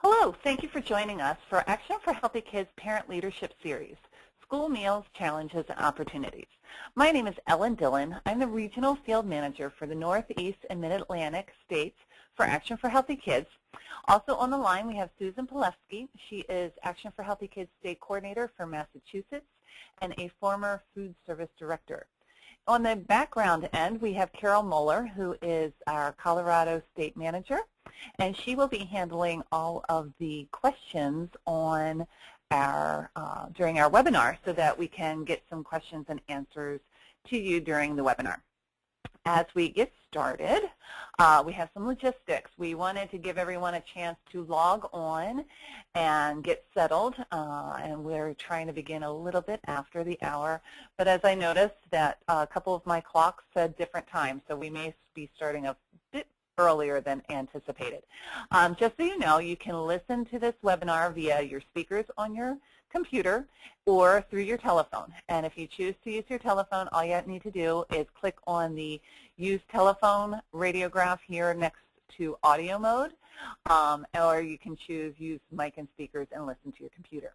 Hello, thank you for joining us for Action for Healthy Kids Parent Leadership Series, School Meals, Challenges, and Opportunities. My name is Ellen Dillon. I'm the Regional Field Manager for the Northeast and Mid-Atlantic states for Action for Healthy Kids. Also on the line we have Susan Pilevsky. She is Action for Healthy Kids State Coordinator for Massachusetts and a former Food Service Director. On the background end, we have Carol Moeller, who is our Colorado State Manager, and she will be handling all of the questions on our during our webinar so that we can get some questions and answers to you during the webinar. As we get started, we have some logistics. We wanted to give everyone a chance to log on and get settled, and we're trying to begin a little bit after the hour. But as I noticed that a couple of my clocks said different times, so we may be starting a bit earlier than anticipated. Just so you know, you can listen to this webinar via your speakers on your computer or through your telephone. And if you choose to use your telephone, all you need to do is click on the Use Telephone radiograph here next to audio mode, or you can choose Use Mic and Speakers and listen to your computer.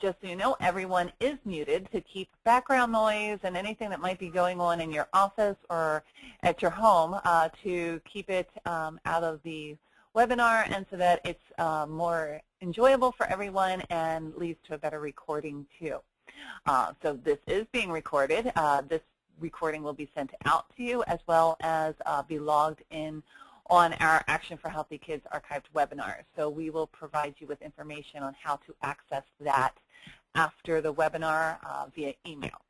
Just so you know, everyone is muted to keep background noise and anything that might be going on in your office or at your home to keep it out of the webinar and so that it's more enjoyable for everyone and leads to a better recording too. So this is being recorded. This recording will be sent out to you as well as be logged in on our Action for Healthy Kids archived webinars. So we will provide you with information on how to access that after the webinar via email.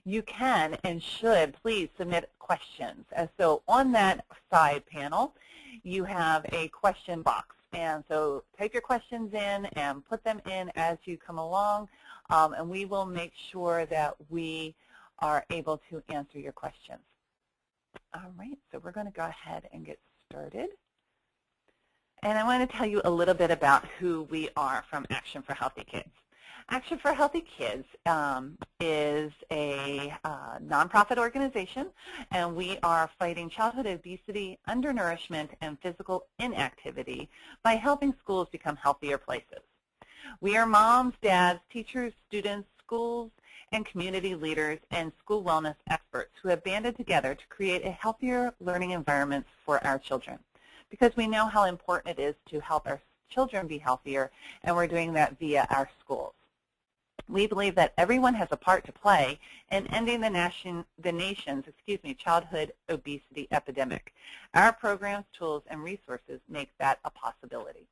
You can and should please submit questions. So on that side panel, you have a question box. And so type your questions in and put them in as you come along, and we will make sure that we are able to answer your questions. All right, so we're going to go ahead and get started. And I want to tell you a little bit about who we are from Action for Healthy Kids. Action for Healthy Kids is a nonprofit organization, and we are fighting childhood obesity, undernourishment, and physical inactivity by helping schools become healthier places. We are moms, dads, teachers, students, schools, and community leaders and school wellness experts who have banded together to create a healthier learning environment for our children, because we know how important it is to help our children be healthier, and we're doing that via our schools. We believe that everyone has a part to play in ending the nation's childhood obesity epidemic. Our programs, tools, and resources make that a possibility.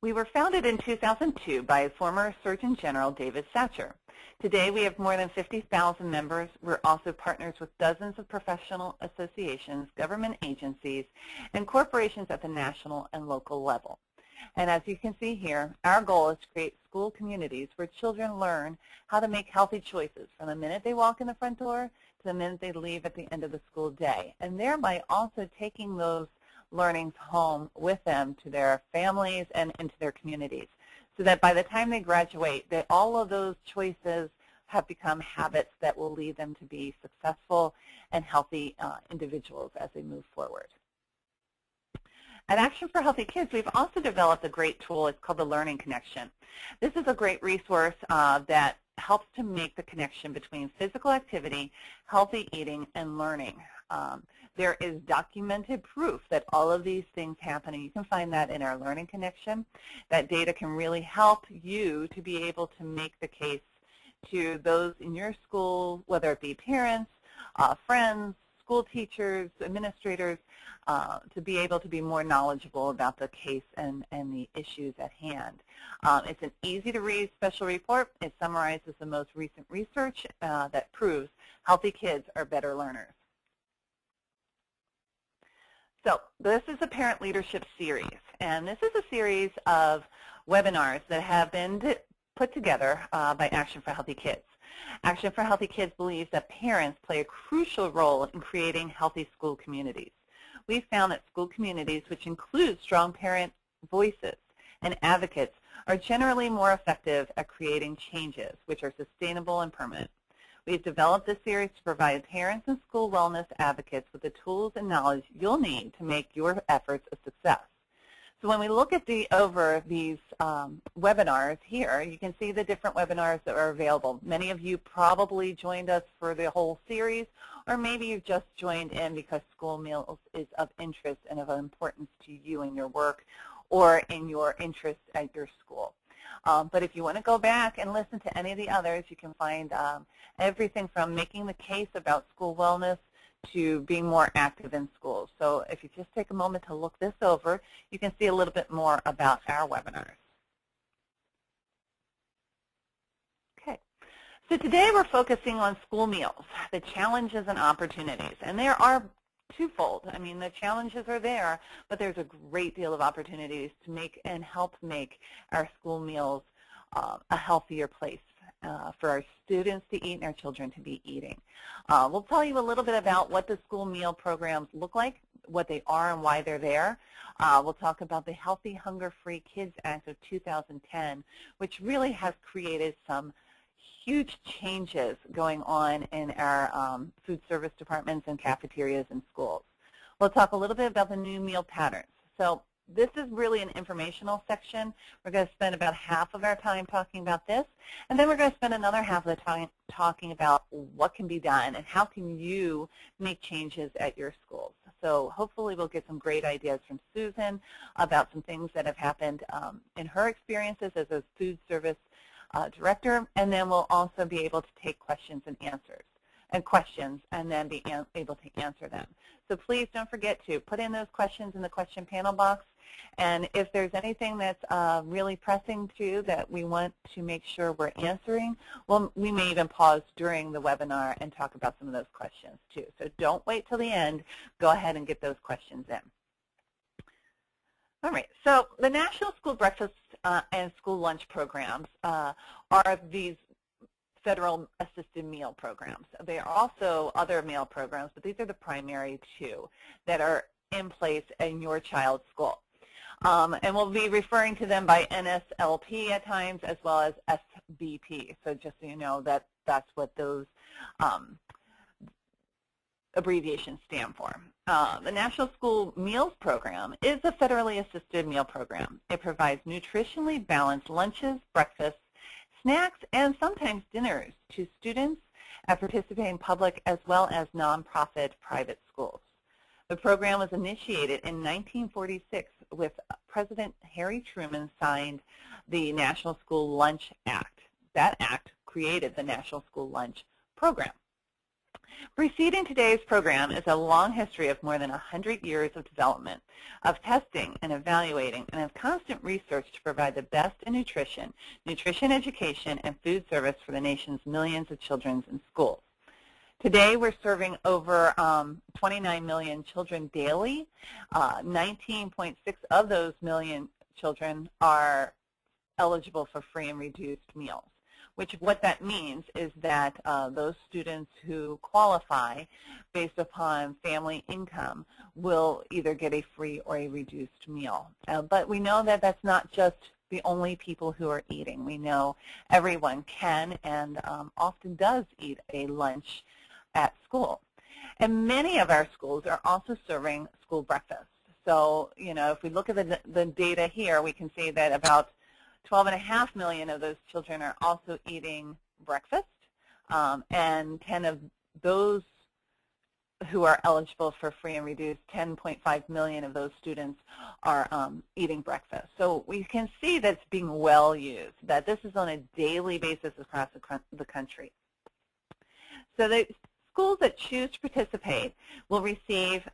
We were founded in 2002 by former Surgeon General David Satcher. Today we have more than 50,000 members. We're also partners with dozens of professional associations, government agencies, and corporations at the national and local level. And as you can see here, our goal is to create school communities where children learn how to make healthy choices from the minute they walk in the front door to the minute they leave at the end of the school day, and thereby also taking those learnings home with them to their families and into their communities, so that by the time they graduate, that all of those choices have become habits that will lead them to be successful and healthy individuals as they move forward. At Action for Healthy Kids, we've also developed a great tool. It's called the Learning Connection. This is a great resource that helps to make the connection between physical activity, healthy eating, and learning. There is documented proof that all of these things happen, and you can find that in our Learning Connection. That data can really help you to be able to make the case to those in your school, whether it be parents, friends, school teachers, administrators, to be able to be more knowledgeable about the case and the issues at hand. It's an easy-to-read special report. It summarizes the most recent research that proves healthy kids are better learners. So this is a Parent Leadership Series, and this is a series of webinars that have been put together by Action for Healthy Kids. Action for Healthy Kids believes that parents play a crucial role in creating healthy school communities. We've found that school communities, which include strong parent voices and advocates, are generally more effective at creating changes which are sustainable and permanent. We've developed this series to provide parents and school wellness advocates with the tools and knowledge you'll need to make your efforts a success. So when we look at these webinars here, you can see the different webinars that are available. Many of you probably joined us for the whole series, or maybe you've just joined in because school meals is of interest and of importance to you in your work or in your interest at your school. But if you want to go back and listen to any of the others, you can find everything from making the case about school wellness to being more active in schools. So if you just take a moment to look this over, you can see a little bit more about our webinars. Okay, so today we're focusing on school meals, the challenges and opportunities. And there are twofold. I mean, the challenges are there, but there's a great deal of opportunities to make and help make our school meals a healthier place for our students to eat and our children to be eating. We'll tell you a little bit about what the school meal programs look like, what they are and why they're there. We'll talk about the Healthy Hunger-Free Kids Act of 2010, which really has created some huge changes going on in our food service departments and cafeterias and schools. We'll talk a little bit about the new meal patterns. So this is really an informational section. We're going to spend about half of our time talking about this, and then we're going to spend another half of the time talking about what can be done and how can you make changes at your schools. So hopefully we'll get some great ideas from Susan about some things that have happened in her experiences as a food service director, and then we'll also be able to take questions and answers and questions and then be able to answer them. So please don't forget to put in those questions in the question panel box, and if there's anything that's really pressing too that we want to make sure we're answering, well, we may even pause during the webinar and talk about some of those questions too. So don't wait till the end. Go ahead and get those questions in. All right, so the National School Breakfast and School Lunch programs are these federal assisted meal programs. There are also other meal programs, but these are the primary two that are in place in your child's school. And we'll be referring to them by NSLP at times as well as SBP. So just so you know that that's what those abbreviations stand for. The National School Meals Program is a federally assisted meal program. It provides nutritionally balanced lunches, breakfasts, snacks, and sometimes dinners to students at participating public as well as nonprofit private schools. The program was initiated in 1946 with President Harry Truman signed the National School Lunch Act. That act created the National School Lunch Program. Preceding today's program is a long history of more than 100 years of development, of testing and evaluating, and of constant research to provide the best in nutrition, nutrition education, and food service for the nation's millions of children in schools. Today, we're serving over 29 million children daily. 19.6 of those million children are eligible for free and reduced meals. What that means is that those students who qualify based upon family income will either get a free or a reduced meal. But we know that that's not just the only people who are eating. We know everyone can and often does eat a lunch at school. And many of our schools are also serving school breakfast. So, you know, if we look at the data here, we can see that about 12.5 million of those children are also eating breakfast, and 10 of those who are eligible for free and reduced, 10.5 million of those students are eating breakfast. So we can see that it's being well used, that this is on a daily basis across the country. So the schools that choose to participate will receive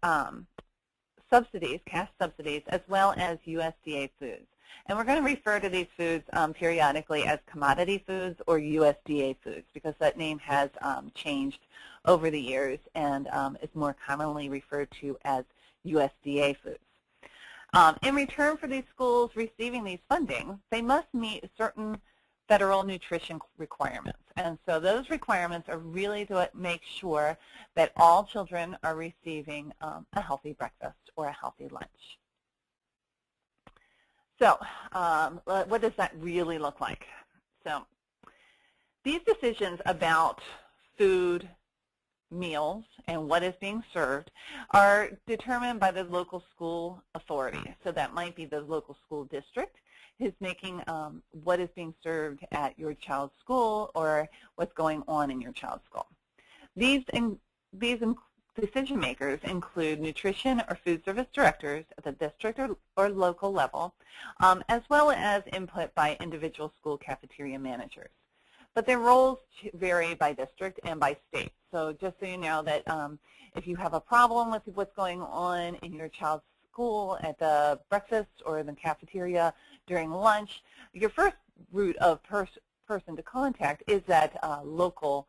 subsidies, cash subsidies, as well as USDA foods. And we're going to refer to these foods periodically as commodity foods or USDA foods because that name has changed over the years and is more commonly referred to as USDA foods. In return for these schools receiving these funding, they must meet certain federal nutrition requirements. And so those requirements are really to make sure that all children are receiving a healthy breakfast or a healthy lunch. So what does that really look like? So these decisions about food, meals, and what is being served are determined by the local school authority. So that might be the local school district who's making what is being served at your child's school or what's going on in your child's school. These decision makers include nutrition or food service directors at the district or local level, as well as input by individual school cafeteria managers. But their roles vary by district and by state. So just so you know that if you have a problem with what's going on in your child's school at the breakfast or in the cafeteria during lunch, your first route of person to contact is that local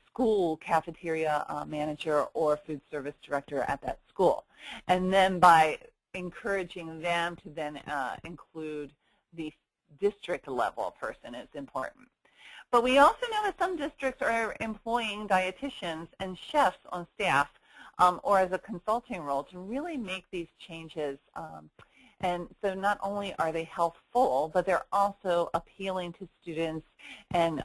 school cafeteria manager or food service director at that school. And then by encouraging them to then include the district level person is important. But we also know that some districts are employing dietitians and chefs on staff or as a consulting role to really make these changes. And so not only are they healthful, but they're also appealing to students and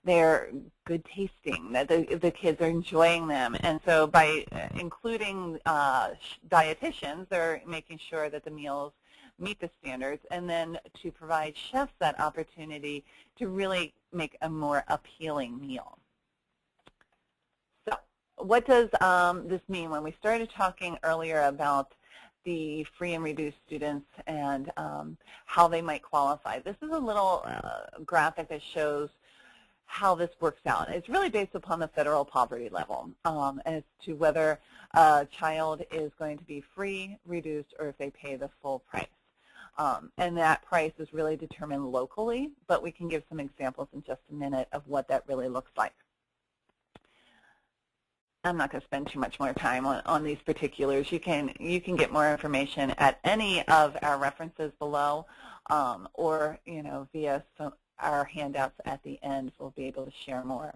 they're good tasting, that the kids are enjoying them. And so by including dietitians, they're making sure that the meals meet the standards, and then to provide chefs that opportunity to really make a more appealing meal. So what does this mean? When we started talking earlier about the free and reduced students and how they might qualify, this is a little graphic that shows how this works out. It's really based upon the federal poverty level as to whether a child is going to be free, reduced, or if they pay the full price. And that price is really determined locally, but we can give some examples in just a minute of what that really looks like. I'm not going to spend too much more time on these particulars. You can get more information at any of our references below, or via our handouts at the end. We'll be able to share more.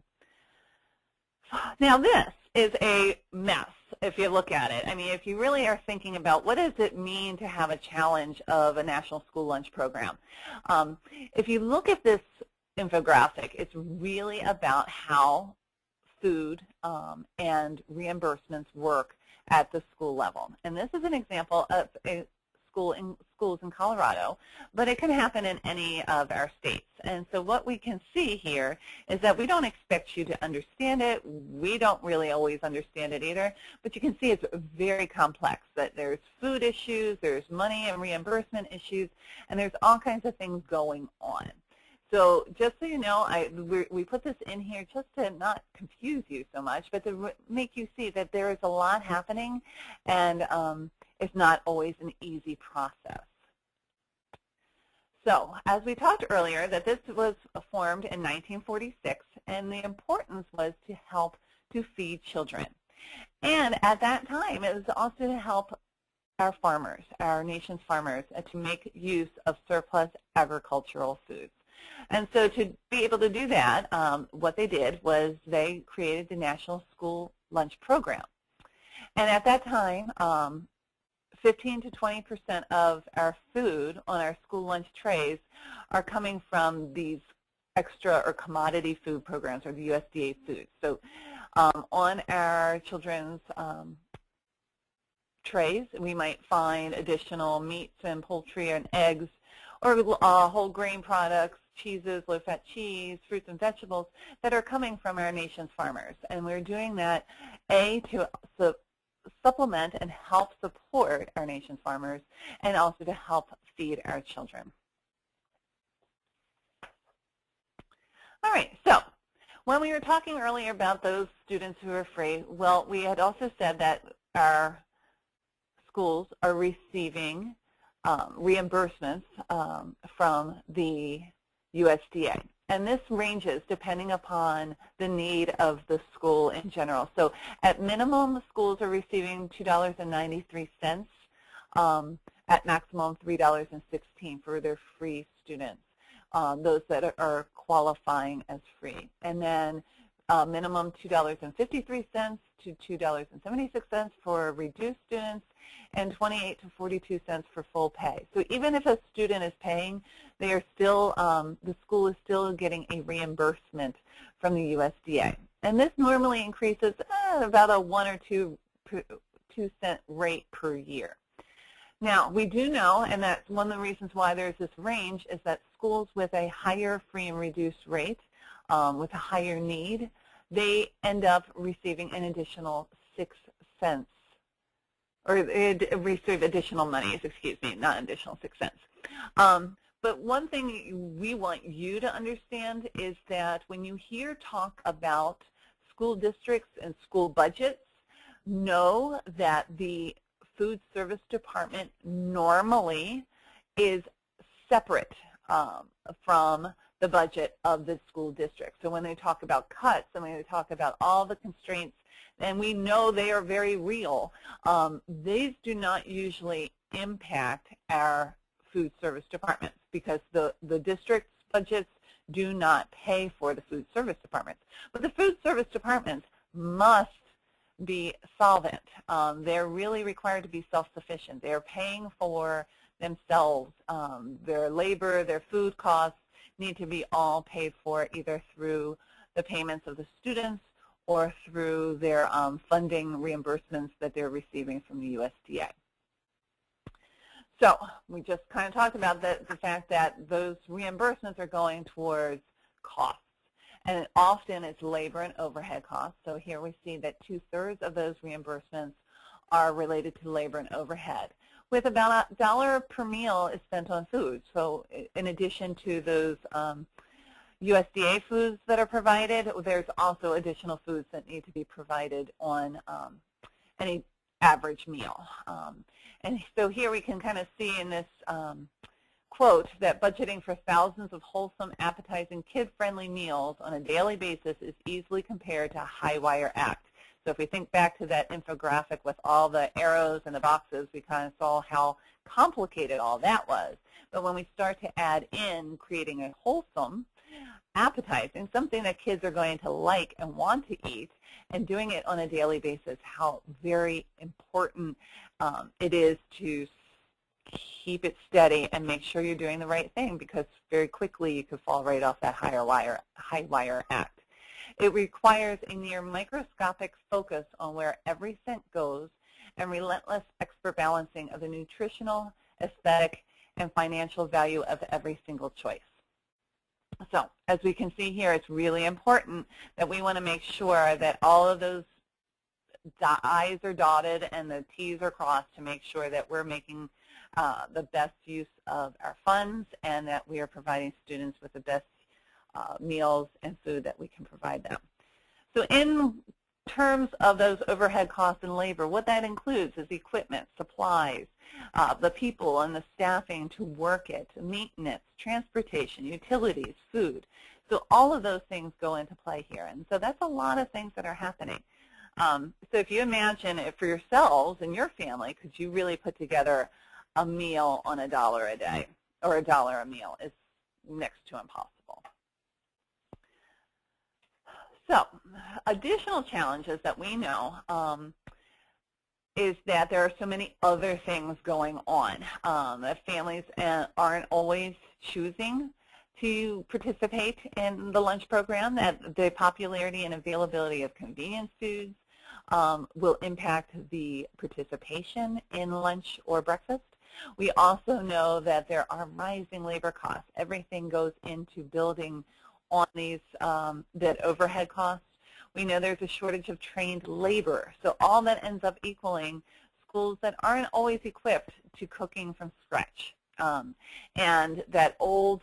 Now this is a mess if you look at it. I mean, if you really are thinking about what does it mean to have a challenge of a national school lunch program. If you look at this infographic, it's really about how food and reimbursements work at the school level. And this is an example of a schools in Colorado, but it can happen in any of our states. And so what we can see here is that we don't expect you to understand it. We don't really always understand it either, but you can see it's very complex, that there's food issues, there's money and reimbursement issues, and there's all kinds of things going on. So just so you know, we put this in here just to not confuse you so much, but to make you see that there is a lot happening, and it's not always an easy process. So as we talked earlier, that this was formed in 1946, and the importance was to help to feed children. And at that time, it was also to help our farmers, our nation's farmers, to make use of surplus agricultural foods. And so to be able to do that, what they did was they created the National School Lunch Program. And at that time, 15 to 20% of our food on our school lunch trays are coming from these extra or commodity food programs, or the USDA foods. So on our children's trays, we might find additional meats and poultry and eggs, or whole grain products, cheeses, low-fat cheese, fruits and vegetables that are coming from our nation's farmers. And we're doing that, to supplement and help support our nation's farmers, and also to help feed our children. All right, so when we were talking earlier about those students who are free, well, we had also said that our schools are receiving reimbursements from the USDA. And this ranges depending upon the need of the school in general. So at minimum, schools are receiving $2.93, at maximum $3.16 for their free students, those that are qualifying as free. And then minimum $2.53 to $2.76 for reduced students, and 28 to 42 cents for full pay. So even if a student is paying, they are still, the school is still getting a reimbursement from the USDA. And this normally increases about a 1 or 2 cent rate per year. Now, we do know, and that's one of the reasons why there's this range, is that schools with a higher free and reduced rate, with a higher need, they end up receiving an additional 6 cents, or receive additional monies, excuse me, not additional 6 cents. But one thing we want you to understand is that when you hear talk about school districts and school budgets, know that the food service department normally is separate from the budget of the school district. So when they talk about cuts and when they talk about all the constraints, and we know they are very real, these do not usually impact our food service departments because the district's budgets do not pay for the food service departments. But the food service departments must be solvent. They're really required to be self-sufficient. They're paying for themselves. Their labor, their food costs need to be all paid for either through the payments of the students or through their funding reimbursements that they're receiving from the USDA. So we just kind of talked about the fact that those reimbursements are going towards costs. And often it's labor and overhead costs. So here we see that 2/3 of those reimbursements are related to labor and overhead, with about $1 per meal is spent on food. So in addition to those USDA foods that are provided, there's also additional foods that need to be provided on any average meal. And so here we can kind of see in this quote that budgeting for thousands of wholesome, appetizing, kid-friendly meals on a daily basis is easily compared to a high-wire act. So if we think back to that infographic with all the arrows and the boxes, we kind of saw how complicated all that was. But when we start to add in creating a wholesome, appetizing, something that kids are going to like and want to eat, and doing it on a daily basis, how very important it is to keep it steady and make sure you're doing the right thing, because very quickly you could fall right off that high wire act. It requires a near microscopic focus on where every cent goes and relentless expert balancing of the nutritional, aesthetic, and financial value of every single choice. So as we can see here, it's really important that we want to make sure that all of those I's are dotted and the T's are crossed to make sure that we're making the best use of our funds and that we are providing students with the best meals and food that we can provide them. So in terms of those overhead costs and labor, what that includes is equipment, supplies, the people and the staffing to work it, maintenance, transportation, utilities, food. So all of those things go into play here. And so that's a lot of things that are happening. So if you imagine it for yourselves and your family, could you really put together a meal on $1 a day or $1 a meal? Is next to impossible. So additional challenges that we know is that there are so many other things going on. That families aren't always choosing to participate in the lunch program, that the popularity and availability of convenience foods will impact the participation in lunch or breakfast. We also know that there are rising labor costs. Everything goes into building on these that overhead costs. We know there's a shortage of trained labor. So all that ends up equaling schools that aren't always equipped to cooking from scratch. And that old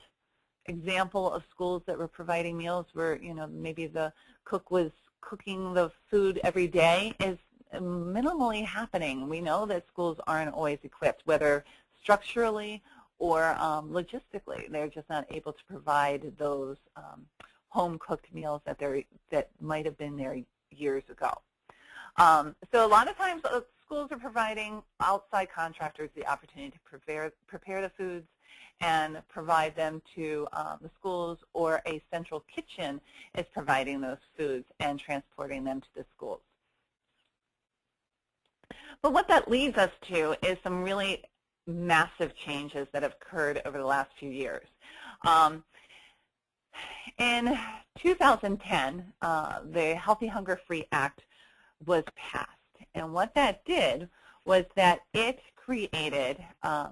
example of schools that were providing meals where, you know, maybe the cook was cooking the food every day is minimally happening. We know that schools aren't always equipped, whether structurally or logistically. They're just not able to provide those home-cooked meals that might have been there years ago. So a lot of times schools are providing outside contractors the opportunity to prepare the foods and provide them to the schools, or a central kitchen is providing those foods and transporting them to the schools. But what that leads us to is some really massive changes that have occurred over the last few years. In 2010, the Healthy Hunger Free Act was passed. And what that did was that it created a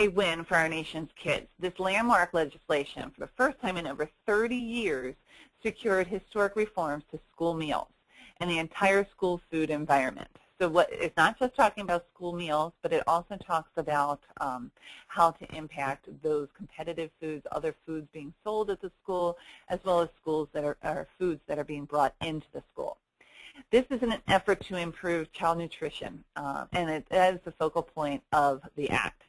win for our nation's kids. This landmark legislation, for the first time in over 30 years, secured historic reforms to school meals and the entire school food environment. So it's not just talking about school meals, but it also talks about how to impact those competitive foods, other foods being sold at the school, as well as schools that are foods that are being brought into the school. This is an effort to improve child nutrition, and it is the focal point of the Act.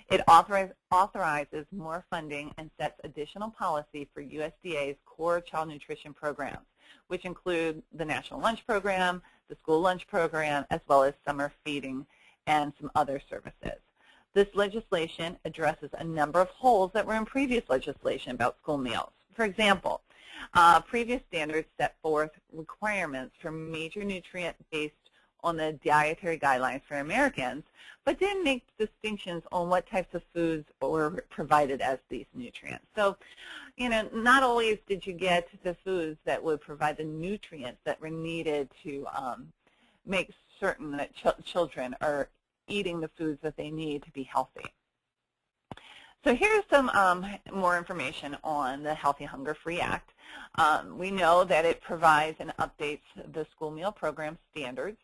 It authorizes more funding and sets additional policy for USDA's core child nutrition programs, which include the National Lunch Program, the School Lunch Program, as well as summer feeding and some other services. This legislation addresses a number of holes that were in previous legislation about school meals. For example, previous standards set forth requirements for major nutrient based on the dietary guidelines for Americans, but didn't make distinctions on what types of foods were provided as these nutrients. So, not always did you get the foods that would provide the nutrients that were needed to make certain that children are eating the foods that they need to be healthy. So here's some more information on the Healthy Hunger Free Act. We know that it provides and updates the school meal program standards.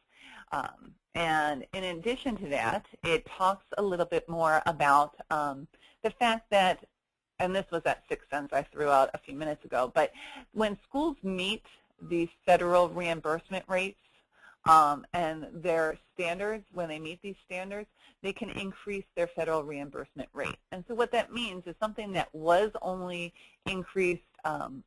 And in addition to that, it talks a little bit more about the fact that, and this was that sixth sentence I threw out a few minutes ago, but when schools meet the federal reimbursement rates and their standards, when they meet these standards, they can increase their federal reimbursement rate. And so what that means is something that was only increased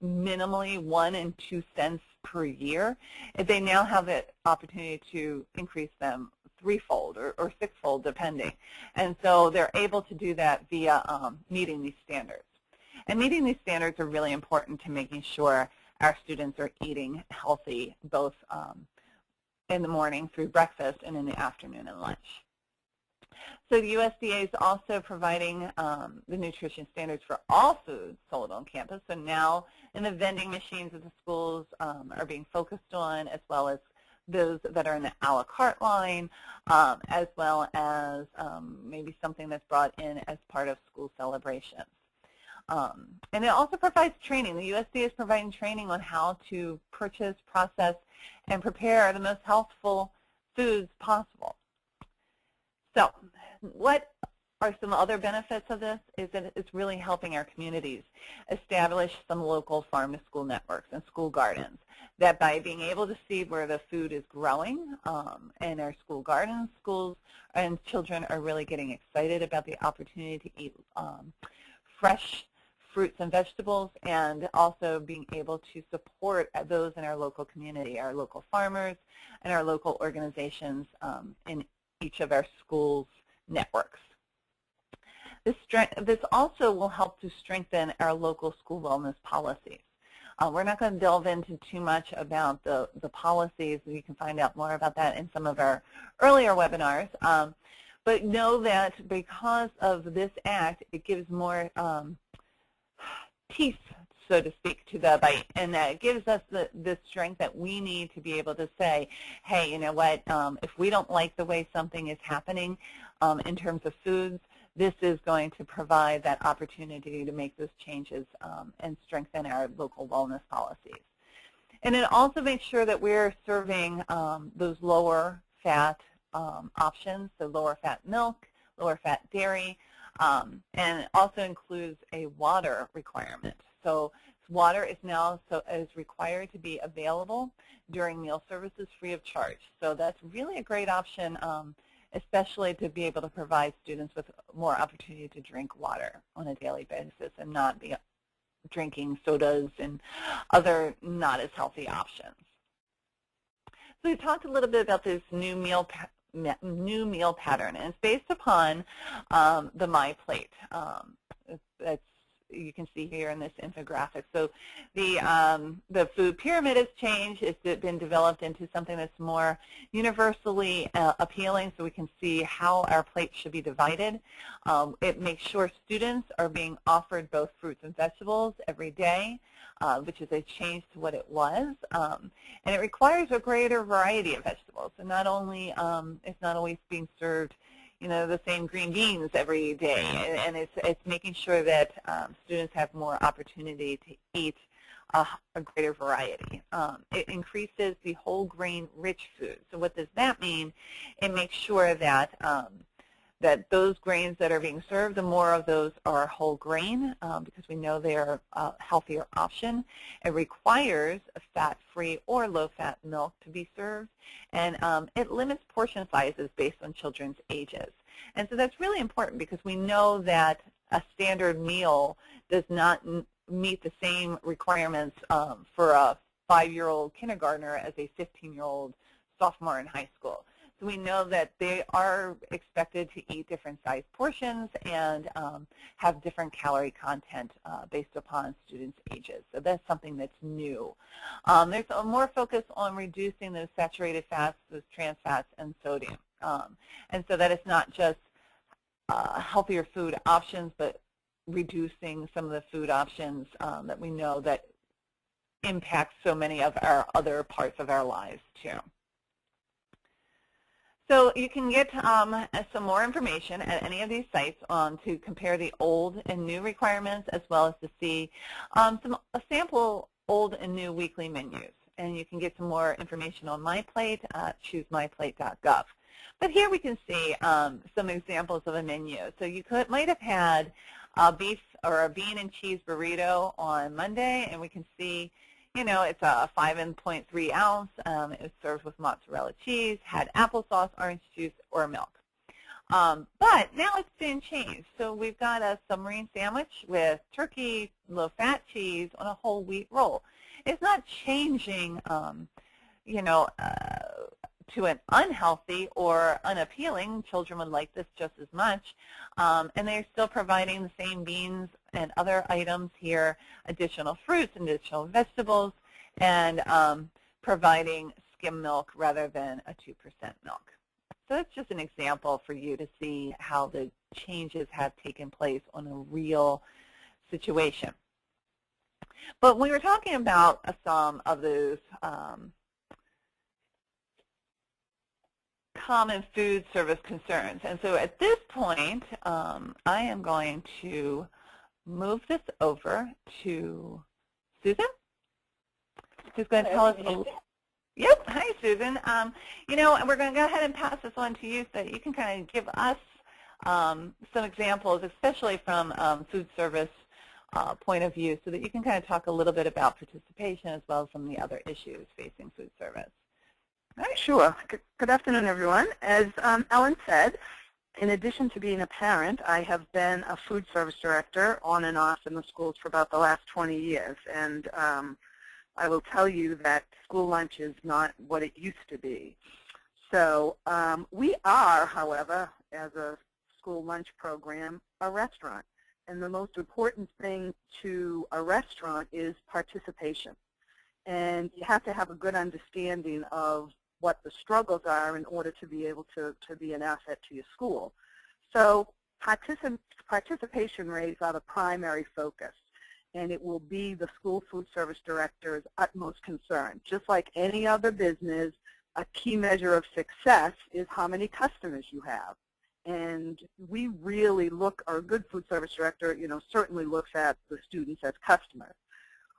minimally 1 and 2 cents per year, they now have the opportunity to increase them threefold or sixfold, depending. And so they're able to do that via meeting these standards. And meeting these standards are really important to making sure our students are eating healthy, both in the morning through breakfast and in the afternoon and lunch. So the USDA is also providing the nutrition standards for all foods sold on campus. So now in the vending machines of the schools are being focused on, as well as those that are in the a la carte line, as well as maybe something that's brought in as part of school celebrations. And it also provides training. The USDA is providing training on how to purchase, process, and prepare the most healthful foods possible. So what are some other benefits of this? Is that it's really helping our communities establish some local farm-to-school networks and school gardens, that by being able to see where the food is growing in our school gardens, schools and children are really getting excited about the opportunity to eat fresh fruits and vegetables, and also being able to support those in our local community, our local farmers and our local organizations in each of our schools' networks. This also will help to strengthen our local school wellness policies. We're not going to delve into too much about the policies. You can find out more about that in some of our earlier webinars. But know that because of this act, it gives more teeth, so to speak, to the bite, and that gives us the strength that we need to be able to say, hey, you know what, if we don't like the way something is happening in terms of foods, this is going to provide that opportunity to make those changes and strengthen our local wellness policies. And it also makes sure that we're serving those lower fat options, so lower fat milk, lower fat dairy, and it also includes a water requirement. So water is now is required to be available during meal services free of charge. So that's really a great option, especially to be able to provide students with more opportunity to drink water on a daily basis and not be drinking sodas and other not as healthy options. So we talked a little bit about this new meal pattern, and it's based upon the MyPlate. That's you can see here in this infographic. So the food pyramid has changed. It's been developed into something that's more universally appealing, so we can see how our plates should be divided. It makes sure students are being offered both fruits and vegetables every day, which is a change to what it was. And it requires a greater variety of vegetables. So not only, it's not always being served the same green beans every day, and it's making sure that students have more opportunity to eat a greater variety. It increases the whole grain rich food. So what does that mean? It makes sure that that those grains that are being served, the more of those are whole grain, because we know they are a healthier option. It requires a fat-free or low-fat milk to be served, and it limits portion sizes based on children's ages. And so that's really important because we know that a standard meal does not meet the same requirements for a 5-year-old kindergartner as a 15-year-old sophomore in high school. So we know that they are expected to eat different size portions and have different calorie content based upon students' ages. So that's something that's new. There's a more focus on reducing those saturated fats, those trans fats, and sodium. And so that it's not just healthier food options, but reducing some of the food options that we know that impact so many of our other parts of our lives too. So you can get some more information at any of these sites to compare the old and new requirements, as well as to see a sample old and new weekly menus. And you can get some more information on MyPlate, choosemyplate.gov. But here we can see some examples of a menu. So you might have had a beef or a bean and cheese burrito on Monday, and we can see it's a 5.3 ounce. It was served with mozzarella cheese, had applesauce, orange juice, or milk. But now it's been changed. So we've got a submarine sandwich with turkey, low-fat cheese on a whole wheat roll. It's not changing, to an unhealthy or unappealing. Children would like this just as much. And they're still providing the same beans and other items here, additional fruits, additional vegetables, and providing skim milk rather than a 2% milk. So that's just an example for you to see how the changes have taken place on a real situation. But we were talking about some of those common food service concerns. And so at this point, I am going to move this over to Susan, who's going to tell us a little. Yep. Hi, Susan. And we're going to go ahead and pass this on to you so that you can kind of give us some examples, especially from food service point of view, so that you can kind of talk a little bit about participation as well as some of the other issues facing food service. All right, sure. Good afternoon, everyone. As Ellen said, in addition to being a parent, I have been a food service director on and off in the schools for about the last 20 years. And I will tell you that school lunch is not what it used to be. So we are, however, as a school lunch program, a restaurant. And the most important thing to a restaurant is participation. And you have to have a good understanding of what the struggles are in order to be able to be an asset to your school. So participation rates are the primary focus, and it will be the school food service director's utmost concern. Just like any other business, a key measure of success is how many customers you have. And we really look, our good food service director, certainly looks at the students as customers.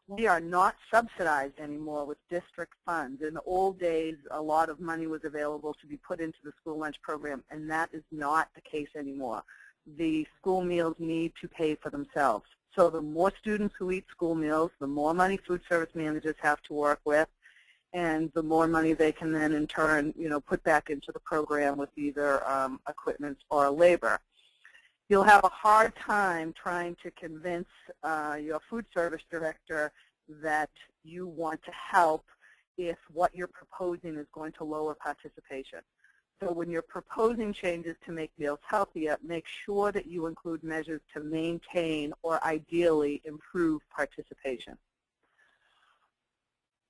We are not subsidized anymore with district funds. In the old days, a lot of money was available to be put into the school lunch program, and that is not the case anymore. The school meals need to pay for themselves. So the more students who eat school meals, the more money food service managers have to work with, and the more money they can then in turn, put back into the program with either equipment or labor. You'll have a hard time trying to convince your food service director that you want to help if what you're proposing is going to lower participation. So when you're proposing changes to make meals healthier, make sure that you include measures to maintain or ideally improve participation.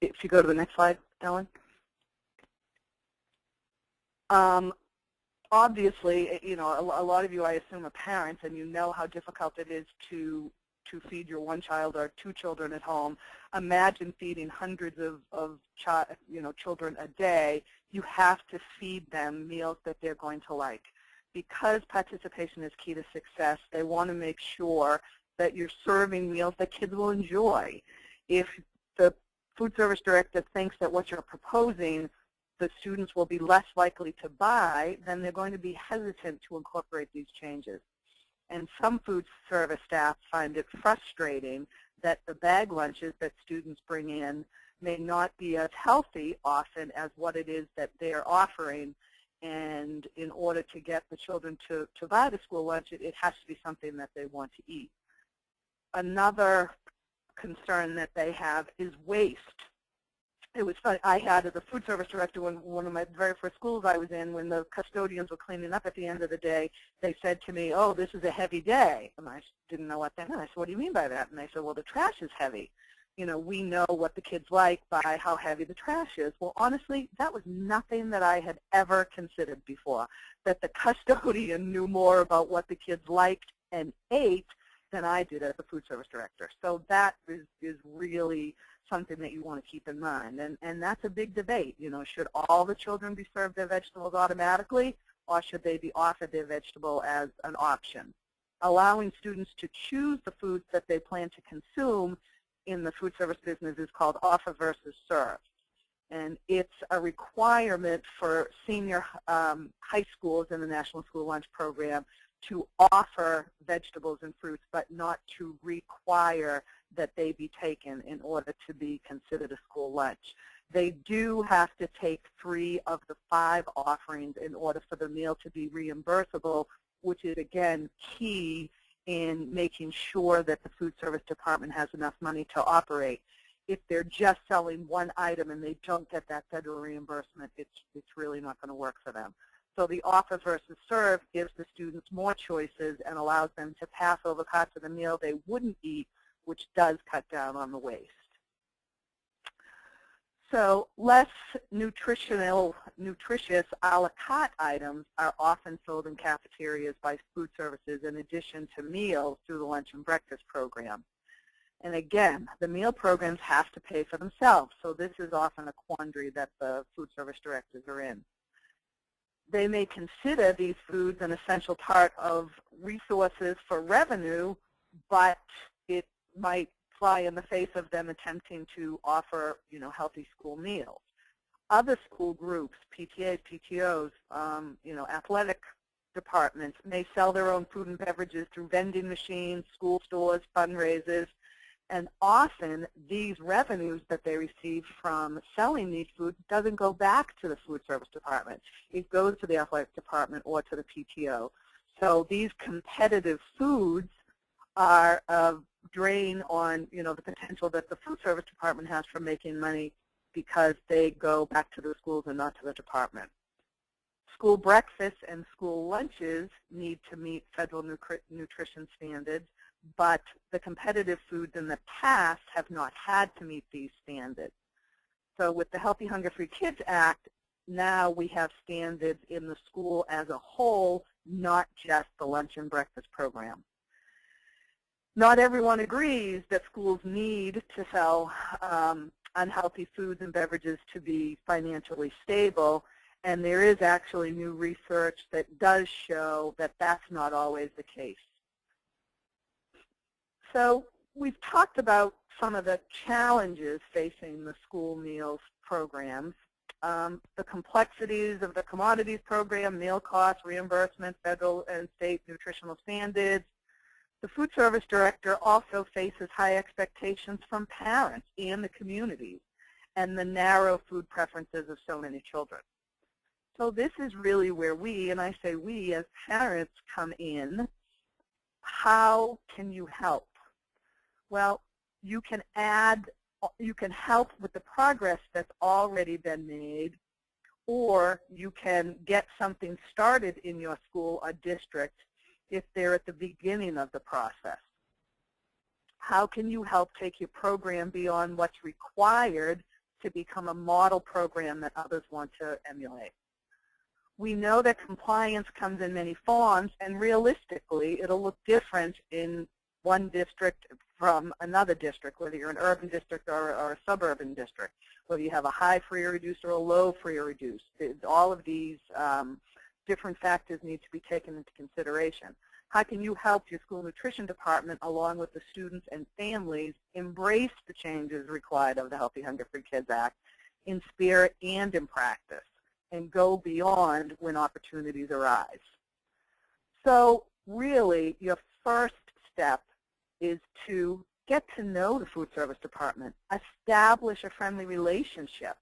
If you go to the next slide, Ellen. Obviously, you know, a lot of you, I assume, are parents, and you know how difficult it is to feed your one child or two children at home. Imagine feeding hundreds of children a day. You have to feed them meals that they're going to like. Because participation is key to success, they want to make sure that you're serving meals that kids will enjoy. If the food service director thinks that what you're proposing the students will be less likely to buy, then they're going to be hesitant to incorporate these changes. And some food service staff find it frustrating that the bag lunches that students bring in may not be as healthy often as what it is that they're offering. And in order to get the children to buy the school lunch, it has to be something that they want to eat. Another concern that they have is waste. It was funny, I had as a food service director, one of my very first schools I was in, when the custodians were cleaning up at the end of the day, they said to me, oh, this is a heavy day. And I didn't know what that meant. I said, what do you mean by that? And they said, well, the trash is heavy. You know, we know what the kids like by how heavy the trash is. Well, honestly, that was nothing that I had ever considered before, that the custodian knew more about what the kids liked and ate than I did as a food service director. So that is really something that you want to keep in mind. And that's a big debate. You know, should all the children be served their vegetables automatically, or should they be offered their vegetable as an option? Allowing students to choose the foods that they plan to consume in the food service business is called offer versus serve. And it's a requirement for senior high schools in the National School Lunch Program to offer vegetables and fruits, but not to require that they be taken in order to be considered a school lunch. They do have to take 3 of the 5 offerings in order for the meal to be reimbursable, which is, again, key in making sure that the food service department has enough money to operate. If they're just selling one item and they don't get that federal reimbursement, it's really not going to work for them. So the offer versus serve gives the students more choices and allows them to pass over parts of the meal they wouldn't eat, which does cut down on the waste. So less nutritious a la carte items are often sold in cafeterias by food services in addition to meals through the lunch and breakfast program. And again, the meal programs have to pay for themselves, so this is often a quandary that the food service directors are in. They may consider these foods an essential part of resources for revenue, but it might fly in the face of them attempting to offer, you know, healthy school meals. Other school groups, PTAs, PTOs, athletic departments may sell their own food and beverages through vending machines, school stores, fundraisers, and often these revenues that they receive from selling these foods doesn't go back to the food service department. It goes to the athletic department or to the PTO. So these competitive foods are a drain on, you know, the potential that the food service department has for making money because they go back to the schools and not to the department. School breakfasts and school lunches need to meet federal nutrition standards, but the competitive foods in the past have not had to meet these standards. So with the Healthy Hunger Free Kids Act, now we have standards in the school as a whole, not just the lunch and breakfast program. Not everyone agrees that schools need to sell unhealthy foods and beverages to be financially stable, and there is actually new research that does show that that's not always the case. So we've talked about some of the challenges facing the school meals programs, the complexities of the commodities program, meal costs, reimbursement, federal and state nutritional standards. The food service director also faces high expectations from parents and the communities and the narrow food preferences of so many children. So this is really where we, and I say we as parents, come in. How can you help? Well, you can add you can help with the progress that's already been made, or you can get something started in your school or district if they're at the beginning of the process. How can you help take your program beyond what's required to become a model program that others want to emulate? We know that compliance comes in many forms, and realistically, it'll look different in one district from another district, whether you're an urban district or a suburban district, whether you have a high free or reduced or a low free or reduced. All of these different factors need to be taken into consideration. How can you help your school nutrition department, along with the students and families, embrace the changes required of the Healthy Hunger Free Kids Act in spirit and in practice, and go beyond when opportunities arise? So really, your first step is to get to know the food service department, establish a friendly relationship,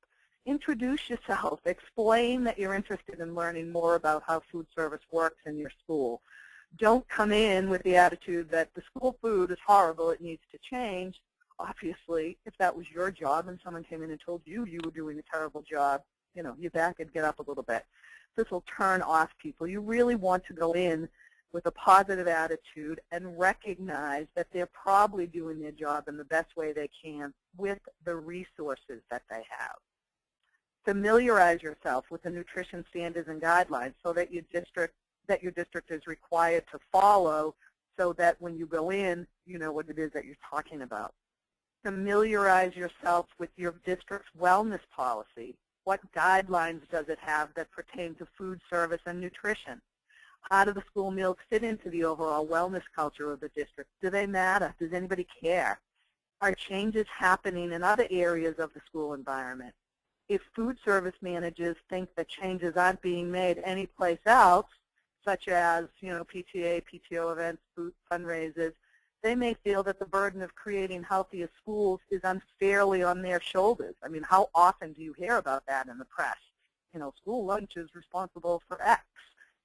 introduce yourself, explain that you're interested in learning more about how food service works in your school. Don't come in with the attitude that the school food is horrible, it needs to change. Obviously, if that was your job and someone came in and told you you were doing a terrible job, you know, your back would get up a little bit. This will turn off people. You really want to go in with a positive attitude and recognize that they're probably doing their job in the best way they can with the resources that they have. Familiarize yourself with the nutrition standards and guidelines so that your district is required to follow, so that when you go in, you know what it is that you're talking about. Familiarize yourself with your district's wellness policy. What guidelines does it have that pertain to food service and nutrition? How do the school meals fit into the overall wellness culture of the district? Do they matter? Does anybody care? Are changes happening in other areas of the school environment? If food service managers think that changes aren't being made anyplace else, such as, you know, PTA, PTO events, food fundraisers, they may feel that the burden of creating healthier schools is unfairly on their shoulders. I mean, how often do you hear about that in the press? You know, school lunch is responsible for X.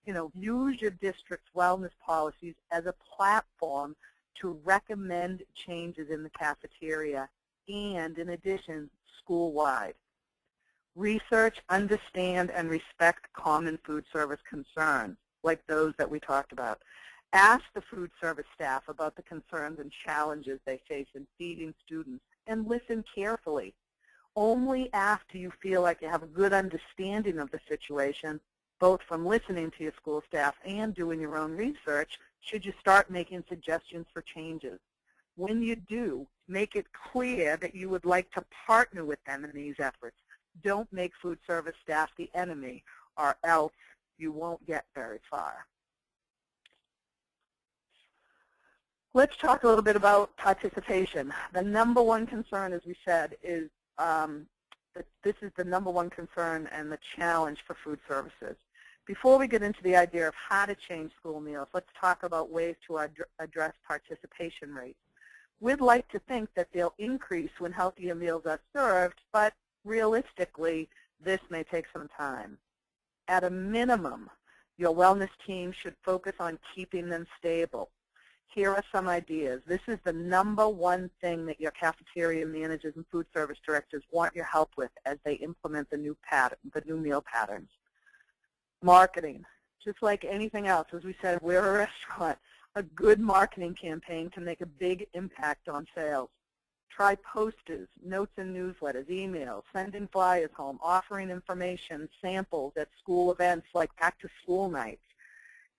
You know, use your district's wellness policies as a platform to recommend changes in the cafeteria and, in addition, school-wide. Research, understand, and respect common food service concerns, like those that we talked about. Ask the food service staff about the concerns and challenges they face in feeding students, and listen carefully. Only after you feel like you have a good understanding of the situation, both from listening to your school staff and doing your own research, should you start making suggestions for changes. When you do, make it clear that you would like to partner with them in these efforts. Don't make food service staff the enemy, or else you won't get very far. Let's talk a little bit about participation. The number one concern, as we said, is that this is the number one concern and the challenge for food services. Before we get into the idea of how to change school meals, let's talk about ways to address participation rates. We'd like to think that they'll increase when healthier meals are served, but realistically, this may take some time. At a minimum, your wellness team should focus on keeping them stable. Here are some ideas. This is the number one thing that your cafeteria managers and food service directors want your help with as they implement the new meal patterns. Marketing. Just like anything else, as we said, we're a restaurant. A good marketing campaign can make a big impact on sales. Try posters, notes and newsletters, emails, sending flyers home, offering information, samples at school events like back-to-school nights.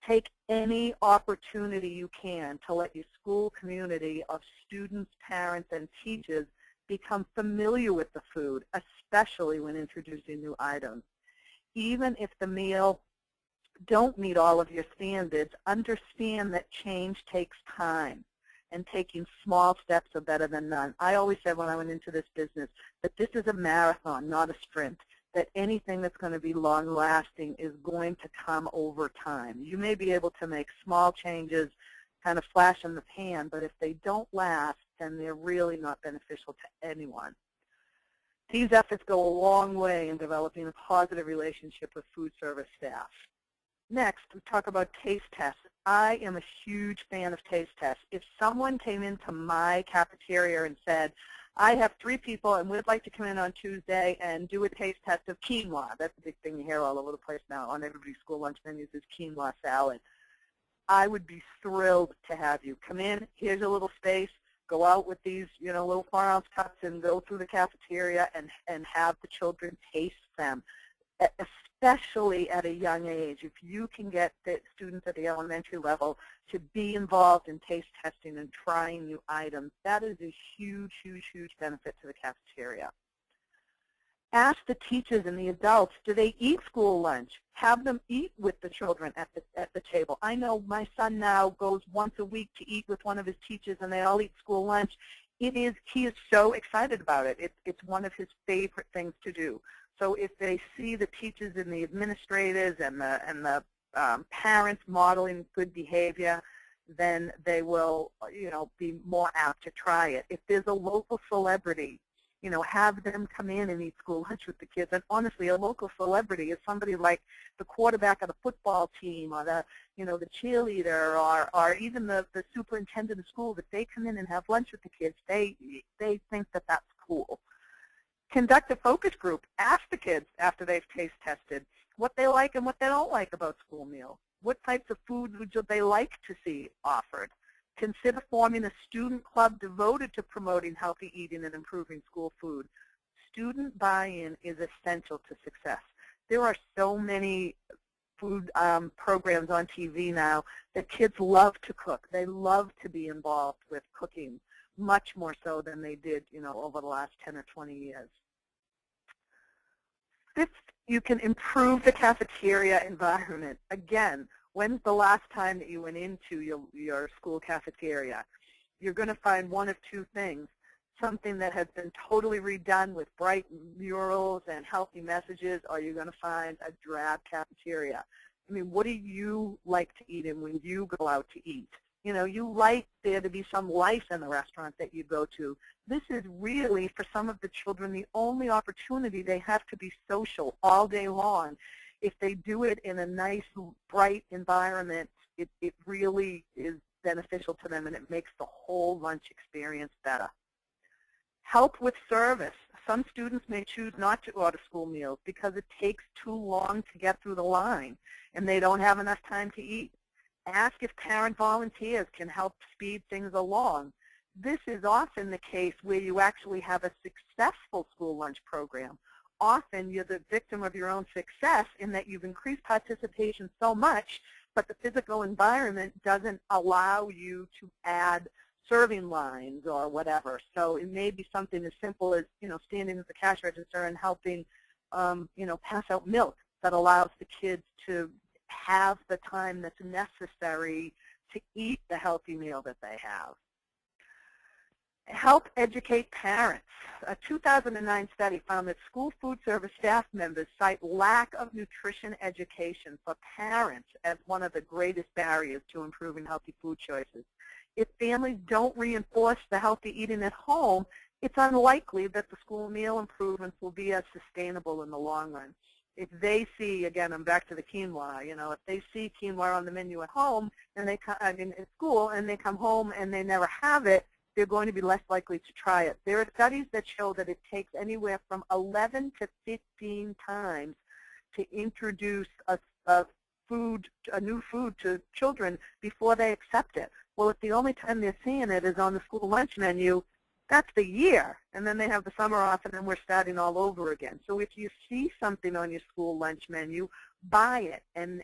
Take any opportunity you can to let your school community of students, parents, and teachers become familiar with the food, especially when introducing new items. Even if the meal don't meet all of your standards, understand that change takes time, and taking small steps are better than none. I always said when I went into this business that this is a marathon, not a sprint, that anything that's going to be long-lasting is going to come over time. You may be able to make small changes, kind of flash in the pan, but if they don't last, then they're really not beneficial to anyone. These efforts go a long way in developing a positive relationship with food service staff. Next, we talk about taste tests. I am a huge fan of taste tests. If someone came into my cafeteria and said, I have 3 people and we'd like to come in on Tuesday and do a taste test of quinoa. That's a big thing you hear all over the place now on everybody's school lunch menus is quinoa salad. I would be thrilled to have you come in. Here's a little space. Go out with these, little 4-ounce cups and go through the cafeteria and have the children taste them, especially at a young age. If you can get the students at the elementary level to be involved in taste testing and trying new items, that is a huge, huge, huge benefit to the cafeteria. Ask the teachers and the adults, do they eat school lunch? Have them eat with the children at the table. I know my son now goes once a week to eat with one of his teachers, and they all eat school lunch. He is so excited about it. It's one of his favorite things to do. So if they see the teachers and the administrators and the parents modeling good behavior, then they will, be more apt to try it. If there's a local celebrity, have them come in and eat school lunch with the kids. And honestly, a local celebrity is somebody like the quarterback of the football team or the cheerleader or even the superintendent of school. If they come in and have lunch with the kids, they think that that's cool. Conduct a focus group. Ask the kids after they've taste tested what they like and what they don't like about school meals. What types of food would they like to see offered? Consider forming a student club devoted to promoting healthy eating and improving school food. Student buy-in is essential to success. There are so many food programs on TV now that kids love to cook. They love to be involved with cooking, much more so than they did, over the last 10 or 20 years. Fifth, you can improve the cafeteria environment. Again, when's the last time that you went into your school cafeteria? You're going to find one of 2 things. Something that has been totally redone with bright murals and healthy messages, or you're going to find a drab cafeteria. I mean, what do you like to eat in when you go out to eat? You like there to be some life in the restaurant that you go to. This is really, for some of the children, the only opportunity they have to be social all day long. If they do it in a nice, bright environment, it really is beneficial to them, and it makes the whole lunch experience better. Help with service. Some students may choose not to order school meals because it takes too long to get through the line, and they don't have enough time to eat. Ask if parent volunteers can help speed things along. This is often the case where you actually have a successful school lunch program. Often you're the victim of your own success in that you've increased participation so much, but the physical environment doesn't allow you to add serving lines or whatever. So it may be something as simple as, standing at the cash register and helping, pass out milk that allows the kids to have the time that's necessary to eat the healthy meal that they have. Help educate parents. A 2009 study found that school food service staff members cite lack of nutrition education for parents as one of the greatest barriers to improving healthy food choices. If families don't reinforce the healthy eating at home, it's unlikely that the school meal improvements will be as sustainable in the long run. If they see, again, I'm back to the quinoa, if they see quinoa on the menu at home and at school and they come home and they never have it, they're going to be less likely to try it. There are studies that show that it takes anywhere from 11 to 15 times to introduce a new food to children before they accept it. Well, if the only time they're seeing it is on the school lunch menu, that's the year. And then they have the summer off, and then we're starting all over again. So if you see something on your school lunch menu, buy it and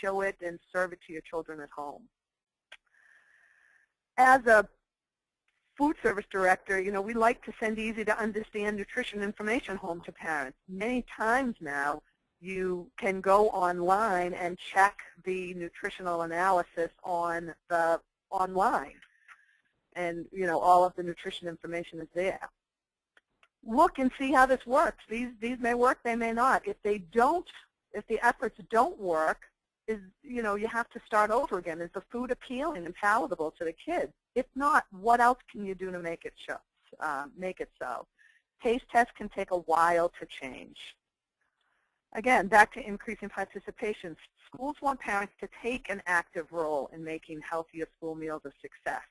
show it and serve it to your children at home. As a food service director, we like to send easy-to-understand nutrition information home to parents. Many times now, you can go online and check the nutritional analysis online. And, all of the nutrition information is there. Look and see how this works. These may work, they may not. If the efforts don't work, you have to start over again. Is the food appealing and palatable to the kids? If not, what else can you do to make it so? Taste tests can take a while to change. Again, back to increasing participation. Schools want parents to take an active role in making healthier school meals a success.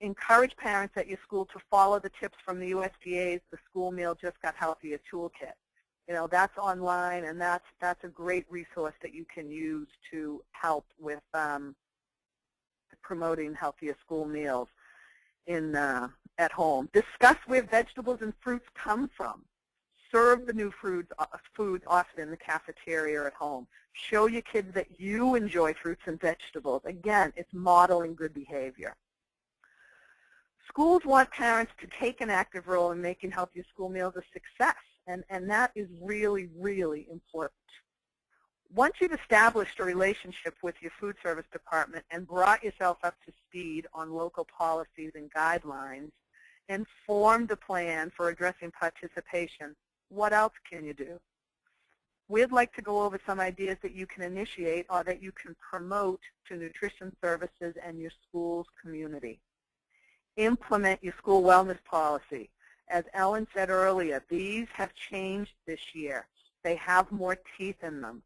Encourage parents at your school to follow the tips from the USDA's The School Meal Just Got Healthier toolkit. You know, that's online, and that's a great resource that you can use to help with promoting healthier school meals at home. Discuss where vegetables and fruits come from. Serve the new foods often in the cafeteria or at home. Show your kids that you enjoy fruits and vegetables. Again, it's modeling good behavior. Schools want parents to take an active role in making healthier school meals a success, and that is really, really important. Once you've established a relationship with your food service department and brought yourself up to speed on local policies and guidelines and formed a plan for addressing participation, what else can you do? We'd like to go over some ideas that you can initiate or that you can promote to nutrition services and your school's community. Implement your school wellness policy. As Ellen said earlier, these have changed this year. They have more teeth in them.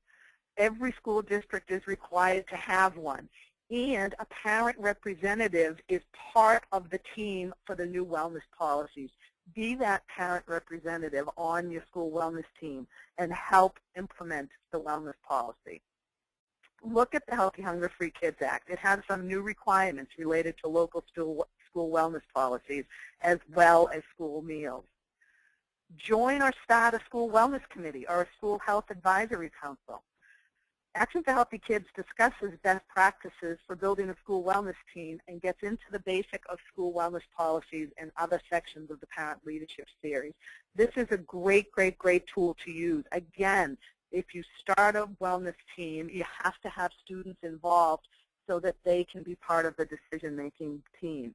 Every school district is required to have one, and a parent representative is part of the team for the new wellness policies. Be that parent representative on your school wellness team and help implement the wellness policy. Look at the Healthy Hunger Free Kids Act. It has some new requirements related to local school wellness policies as well as school meals. Join or start a school wellness committee or a school health advisory council. Action for Healthy Kids discusses best practices for building a school wellness team and gets into the basic of school wellness policies and other sections of the Parent Leadership Series. This is a great, great, great tool to use. Again, if you start a wellness team, you have to have students involved so that they can be part of the decision-making team.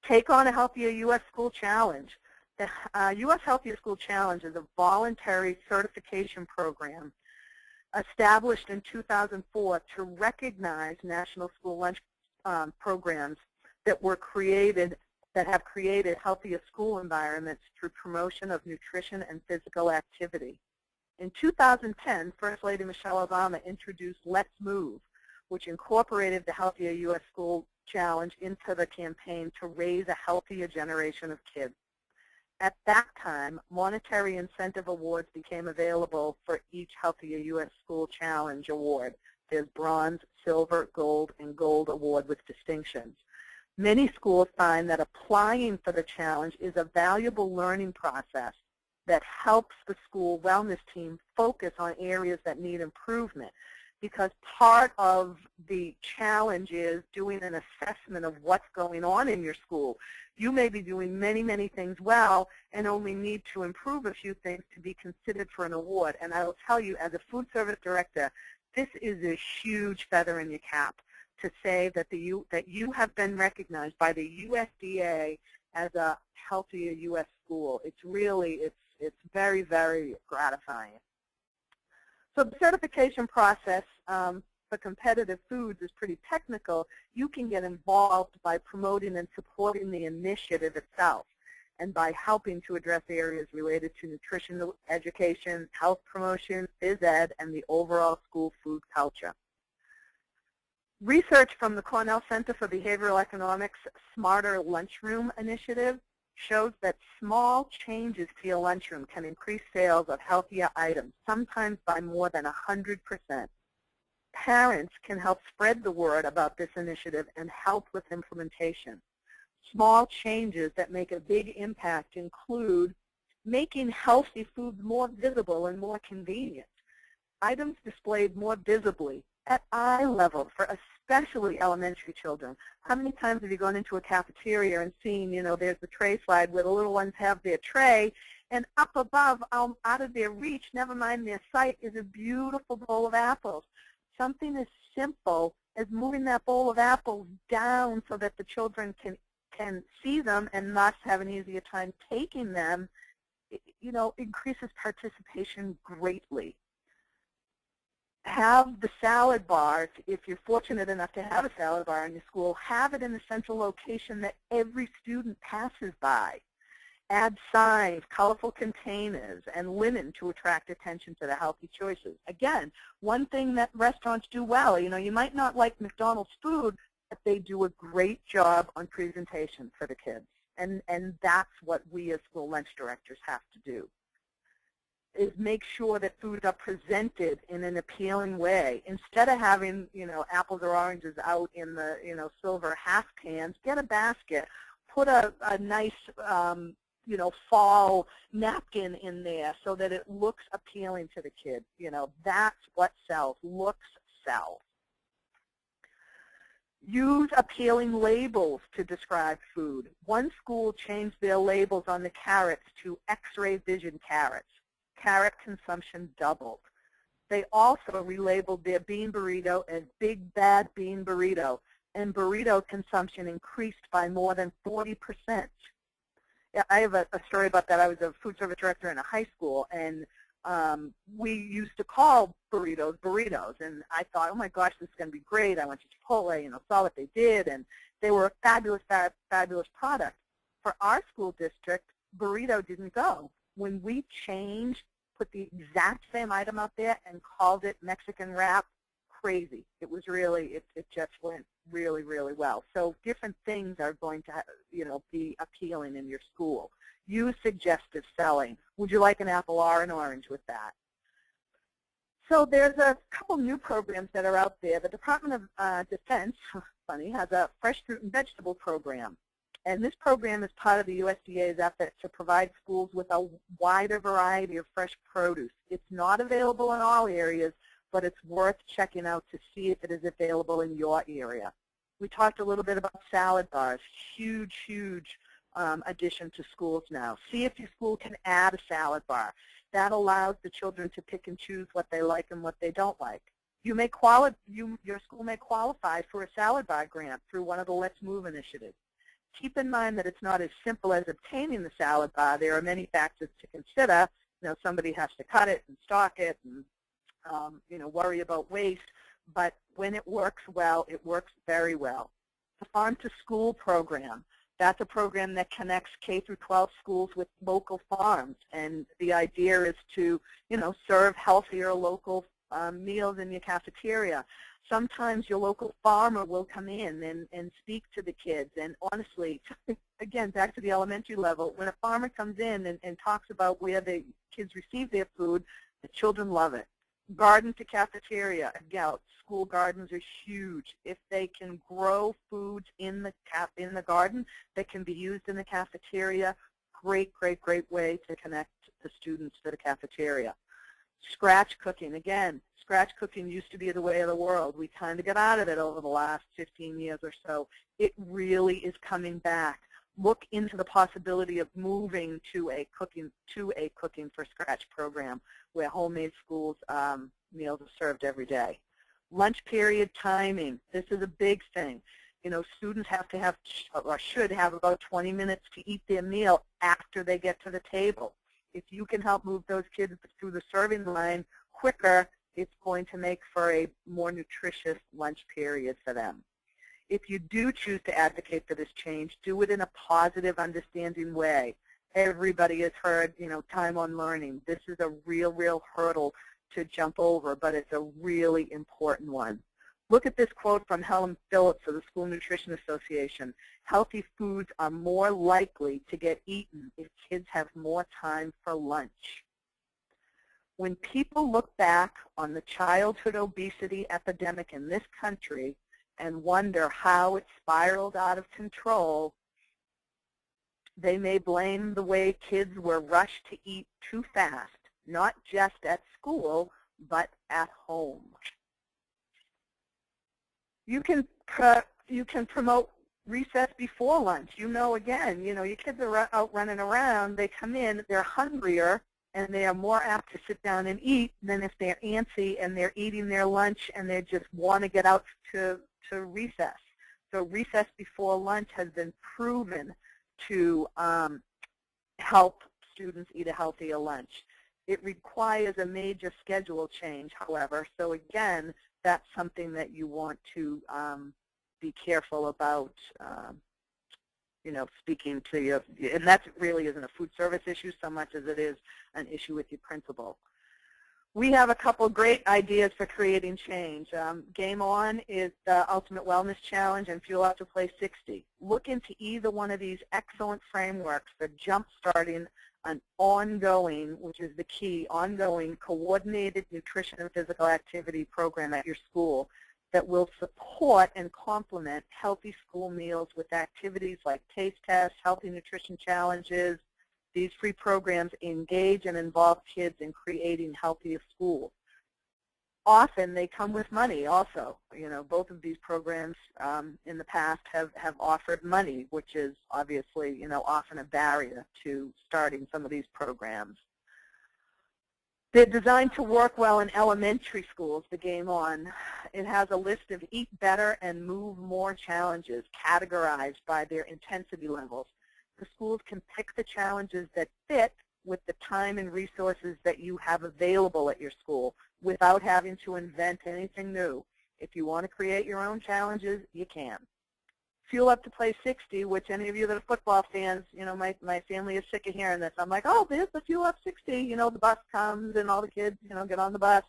Take on a Healthier U.S. School Challenge. The U.S. Healthier School Challenge is a voluntary certification program established in 2004 to recognize national school lunch programs that have created healthier school environments through promotion of nutrition and physical activity. In 2010, First Lady Michelle Obama introduced Let's Move, which incorporated the Healthier U.S. School Challenge into the campaign to raise a healthier generation of kids. At that time, monetary incentive awards became available for each Healthier U.S. School Challenge award. There's bronze, silver, gold, and gold award with distinctions. Many schools find that applying for the challenge is a valuable learning process that helps the school wellness team focus on areas that need improvement, because part of the challenge is doing an assessment of what's going on in your school. You may be doing many, many things well and only need to improve a few things to be considered for an award. And I will tell you, as a food service director, this is a huge feather in your cap to say that you have been recognized by the USDA as a Healthier U.S. school. It's really, it's very, very gratifying. So the certification process for competitive foods is pretty technical. You can get involved by promoting and supporting the initiative itself and by helping to address areas related to nutrition education, health promotion, phys ed, and the overall school food culture. Research from the Cornell Center for Behavioral Economics Smarter Lunchroom Initiative shows that small changes to your lunchroom can increase sales of healthier items, sometimes by more than 100%. Parents can help spread the word about this initiative and help with implementation. Small changes that make a big impact include making healthy foods more visible and more convenient. Items displayed more visibly at eye level for especially elementary children. How many times have you gone into a cafeteria and seen, there's the tray slide where the little ones have their tray, and up above, out of their reach, never mind their sight, is a beautiful bowl of apples. Something as simple as moving that bowl of apples down so that the children can see them and thus have an easier time taking them, increases participation greatly. Have the salad bars, if you're fortunate enough to have a salad bar in your school, have it in the central location that every student passes by. Add signs, colorful containers, and linen to attract attention to the healthy choices. Again, one thing that restaurants do well, you might not like McDonald's food, but they do a great job on presentation for the kids. And that's what we as school lunch directors have to do, is make sure that foods are presented in an appealing way. Instead of having, apples or oranges out in the, silver half cans, get a basket. Put a nice, fall napkin in there so that it looks appealing to the kids. That's what sells. Looks sell. Use appealing labels to describe food. One school changed their labels on the carrots to X-ray vision carrots. Carrot consumption doubled. They also relabeled their bean burrito as Big Bad Bean Burrito, and burrito consumption increased by more than 40%. Yeah, I have a story about that. I was a food service director in a high school, and we used to call burritos burritos, and I thought, oh my gosh, this is going to be great. I went to Chipotle, saw what they did, and they were a fabulous, fabulous product. For our school district, burrito didn't go. When we changed, put the exact same item up there and called it Mexican wrap, crazy. It was really, it just went really, really well. So different things are going to, be appealing in your school. Use suggestive selling. Would you like an apple or an orange with that? So there's a couple new programs that are out there. The Department of Defense, funny, has a fresh fruit and vegetable program. And this program is part of the USDA's effort to provide schools with a wider variety of fresh produce. It's not available in all areas, but it's worth checking out to see if it is available in your area. We talked a little bit about salad bars, huge, huge addition to schools now. See if your school can add a salad bar. That allows the children to pick and choose what they like and what they don't like. Your school may qualify for a salad bar grant through one of the Let's Move initiatives. Keep in mind that it's not as simple as obtaining the salad bar. There are many factors to consider. Somebody has to cut it and stock it and, worry about waste. But when it works well, it works very well. The Farm to School program, that's a program that connects K through 12 schools with local farms. And the idea is to, serve healthier local meals in your cafeteria. Sometimes your local farmer will come in and speak to the kids. And honestly, again, back to the elementary level, when a farmer comes in and talks about where the kids receive their food, the children love it. Garden to cafeteria. Again, school gardens are huge. If they can grow foods in the garden that can be used in the cafeteria, great, great, great way to connect the students to the cafeteria. Scratch cooking. Again, scratch cooking used to be the way of the world. We kind of got out of it over the last 15 years or so. It really is coming back. Look into the possibility of moving to a cooking for scratch program where homemade schools meals are served every day. Lunch period timing. This is a big thing. Students have to have or should have about 20 minutes to eat their meal after they get to the table. If you can help move those kids through the serving line quicker, it's going to make for a more nutritious lunch period for them. If you do choose to advocate for this change, do it in a positive, understanding way. Everybody has heard, time on learning. This is a real hurdle to jump over, but it's a really important one. Look at this quote from Helen Phillips of the School Nutrition Association. Healthy foods are more likely to get eaten if kids have more time for lunch. When people look back on the childhood obesity epidemic in this country and wonder how it spiraled out of control, they may blame the way kids were rushed to eat too fast, not just at school, but at home. You can promote recess before lunch. Again, your kids are out running around. They come in, they're hungrier, and they are more apt to sit down and eat than if they're antsy and they're eating their lunch and they just want to get out to recess. So recess before lunch has been proven to help students eat a healthier lunch. It requires a major schedule change, however. So again, that's something that you want to be careful about, speaking to you. And that really isn't a food service issue so much as it is an issue with your principal. We have a couple great ideas for creating change. Game On is the Ultimate Wellness Challenge, and Fuel Up to Play 60. Look into either one of these excellent frameworks for jump-starting an ongoing, which is the key, ongoing coordinated nutrition and physical activity program at your school that will support and complement healthy school meals with activities like taste tests, healthy nutrition challenges. These free programs engage and involve kids in creating healthier schools. Often they come with money also. Both of these programs in the past have offered money, which is obviously, often a barrier to starting some of these programs. They're designed to work well in elementary schools, the Game On. It has a list of Eat Better and Move More challenges categorized by their intensity levels. The schools can pick the challenges that fit with the time and resources that you have available at your school without having to invent anything new. If you want to create your own challenges, you can. Fuel Up to Play 60, which any of you that are football fans, my family is sick of hearing this. I'm like, oh, there's the Fuel Up 60. The bus comes and all the kids, get on the bus.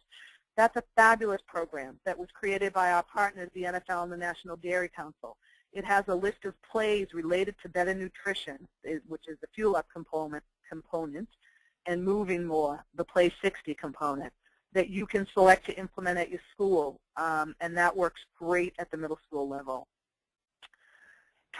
That's a fabulous program that was created by our partners, the NFL and the National Dairy Council. It has a list of plays related to better nutrition, which is the Fuel Up component, and Moving More, the Play 60 component, that you can select to implement at your school, and that works great at the middle school level.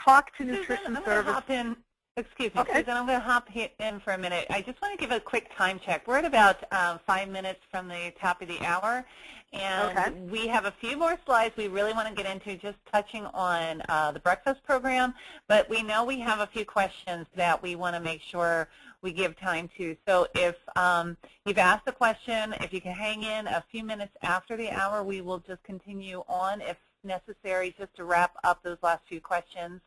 Talk to Nutrition Susan, Service. Hop in. Excuse me, Okay. Susan, I'm going to hop in for a minute. I just want to give a quick time check. We're at about 5 minutes from the top of the hour, and we have a few more slides we really want to get into, just touching on the breakfast program, but we know we have a few questions that we want to make sure we give time to. So if you've asked a question, if you can hang in a few minutes after the hour, we will just continue on if necessary, just to wrap up those last few questions.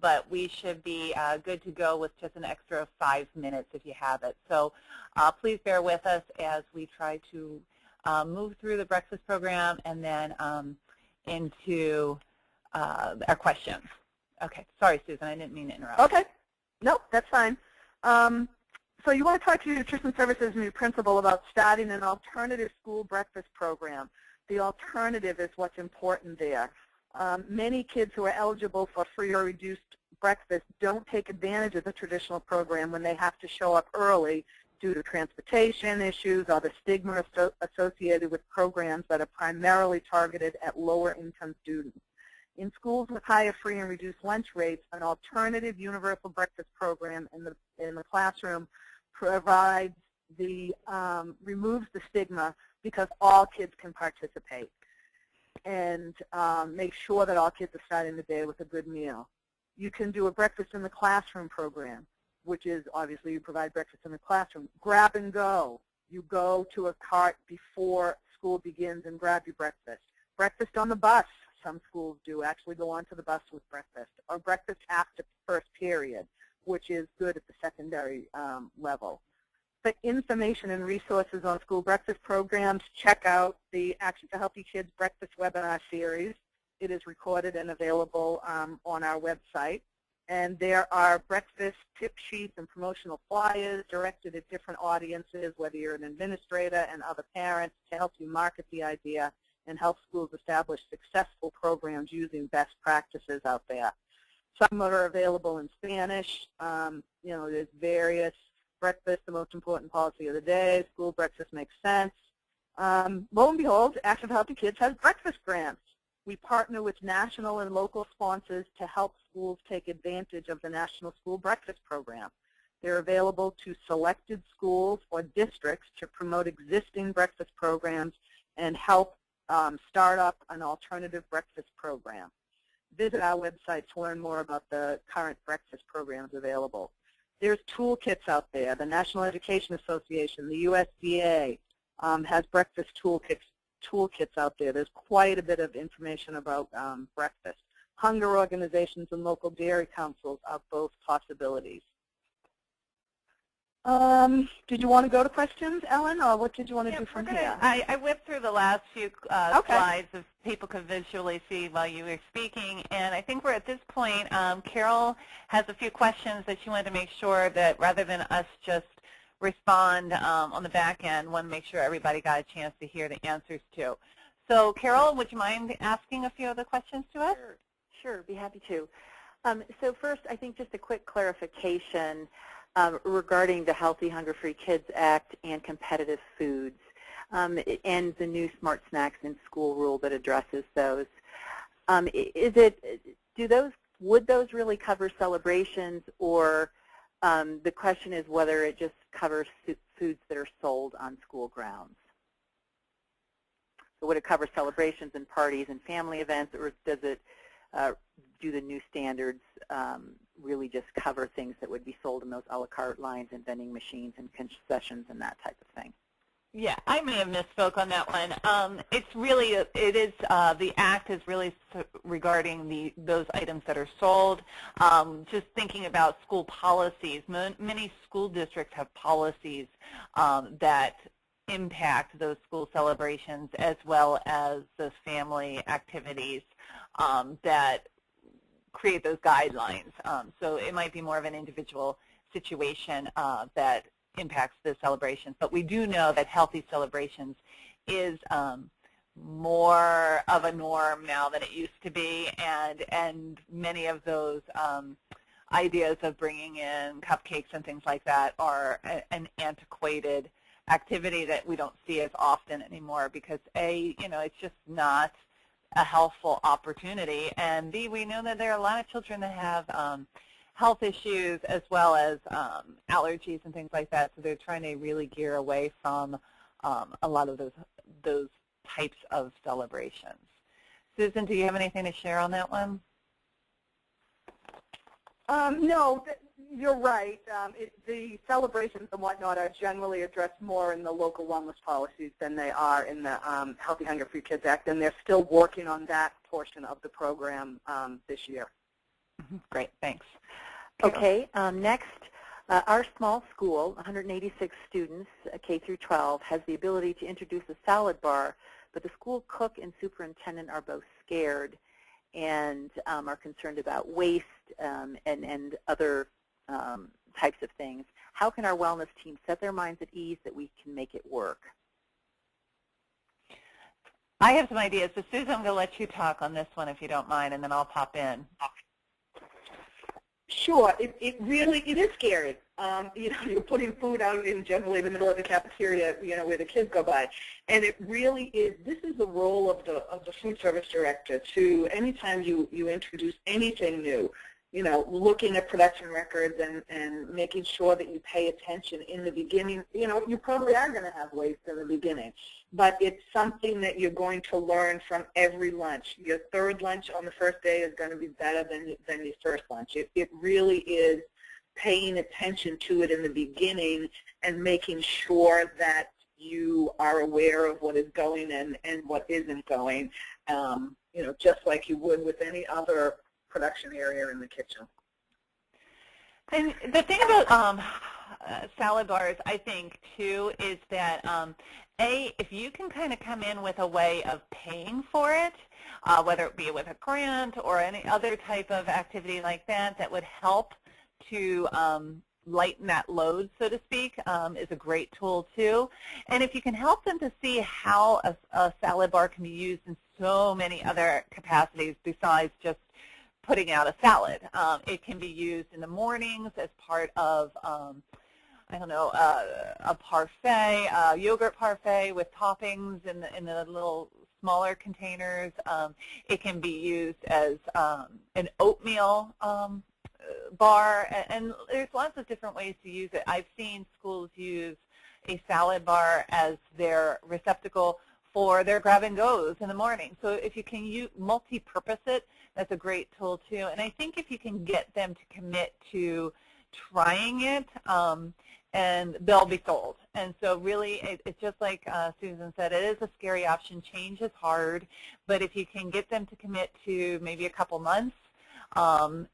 But we should be good to go with just an extra 5 minutes if you have it. So please bear with us as we try to move through the breakfast program and then into our questions. Okay, sorry, Susan, I didn't mean to interrupt. Okay, no, that's fine. So you want to talk to your Nutrition Services new principal about starting an alternative school breakfast program. The alternative is what's important there. Many kids who are eligible for free or reduced breakfast don't take advantage of the traditional program when they have to show up early due to transportation issues or the stigma associated with programs that are primarily targeted at lower income students. In schools with higher free and reduced lunch rates, an alternative universal breakfast program in the classroom provides removes the stigma because all kids can participate, and make sure that all kids are starting the day with a good meal. You can do a breakfast in the classroom program, which is obviously you provide breakfast in the classroom. Grab and go. You go to a cart before school begins and grab your breakfast. Breakfast on the bus. Some schools do actually go onto the bus with breakfast, or breakfast after first period, which is good at the secondary level. For information and resources on school breakfast programs, check out the Action for Healthy Kids Breakfast webinar series. It is recorded and available on our website. And there are breakfast tip sheets and promotional flyers directed at different audiences, whether you're an administrator and other parents, to help you market the idea and help schools establish successful programs using best practices out there. Some are available in Spanish. There's various breakfast, the most important policy of the day. School breakfast makes sense. Lo and behold, Action for Healthy Kids has breakfast grants. We partner with national and local sponsors to help schools take advantage of the National School Breakfast Program. They're available to selected schools or districts to promote existing breakfast programs and help start up an alternative breakfast program. Visit our website to learn more about the current breakfast programs available. There's toolkits out there. The National Education Association, the USDA has breakfast toolkits out there. There's quite a bit of information about breakfast. Hunger organizations and local dairy councils are both possibilities. Did you want to go to questions, Ellen, or what did you want to do from here? I whipped through the last few slides if people could visually see while you were speaking, and I think we're at this point. Carol has a few questions that she wanted to make sure that rather than us just respond on the back end, want to make sure everybody got a chance to hear the answers to. So Carol, would you mind asking a few of the questions to us? Sure, be happy to. So first, I think just a quick clarification regarding the Healthy Hunger-Free Kids Act and competitive foods and the new Smart Snacks in School rule that addresses those. Would those really cover celebrations, or the question is whether it just covers foods that are sold on school grounds? So would it cover celebrations and parties and family events, or does it do the new standards really just cover things that would be sold in those a la carte lines and vending machines and concessions and that type of thing? Yeah, I may have misspoke on that one. It's really, the act is really regarding those items that are sold. Just thinking about school policies, many school districts have policies that impact those school celebrations as well as those family activities that create those guidelines. So it might be more of an individual situation that impacts the celebrations. But we do know that healthy celebrations is more of a norm now than it used to be, and many of those ideas of bringing in cupcakes and things like that are an antiquated activity that we don't see as often anymore because A, it's just not a healthful opportunity, and B, we know that there are a lot of children that have health issues as well as allergies and things like that, so they're trying to really gear away from a lot of those types of celebrations. Susan, do you have anything to share on that one? No, you're right. The celebrations and whatnot are generally addressed more in the local wellness policies than they are in the Healthy Hunger-Free Kids Act, and they're still working on that portion of the program this year. Great, thanks. Okay, next, our small school, 186 students, K through 12, has the ability to introduce a salad bar, but the school cook and superintendent are both scared and are concerned about waste and other types of things. How can our wellness team set their minds at ease that we can make it work? I have some ideas. So Susan, I'm going to let you talk on this one if you don't mind, and then I'll pop in. Sure, it really is scary. You're putting food out in generally the middle of the cafeteria, where the kids go by, and it really is. This is the role of the food service director to anytime you introduce anything new, looking at production records and making sure that you pay attention in the beginning. You probably are going to have waste in the beginning, but it's something that you're going to learn from every lunch. Your third lunch on the first day is going to be better than your first lunch. It really is paying attention to it in the beginning and making sure that you are aware of what is going and what isn't going, just like you would with any other production area in the kitchen. And the thing about salad bars, I think, too, is that, A, if you can kind of come in with a way of paying for it, whether it be with a grant or any other type of activity like that, that would help to lighten that load, so to speak, is a great tool, too. And if you can help them to see how a salad bar can be used in so many other capacities besides just putting out a salad. It can be used in the mornings as part of, a parfait, a yogurt parfait with toppings in the little smaller containers. It can be used as an oatmeal bar, and there's lots of different ways to use it. I've seen schools use a salad bar as their receptacle for their grab-and-goes in the morning. So if you can multi-purpose it, that's a great tool too. And I think if you can get them to commit to trying it, and they'll be sold. And so really, it's just like Susan said, it is a scary option. Change is hard, but if you can get them to commit to maybe a couple months, and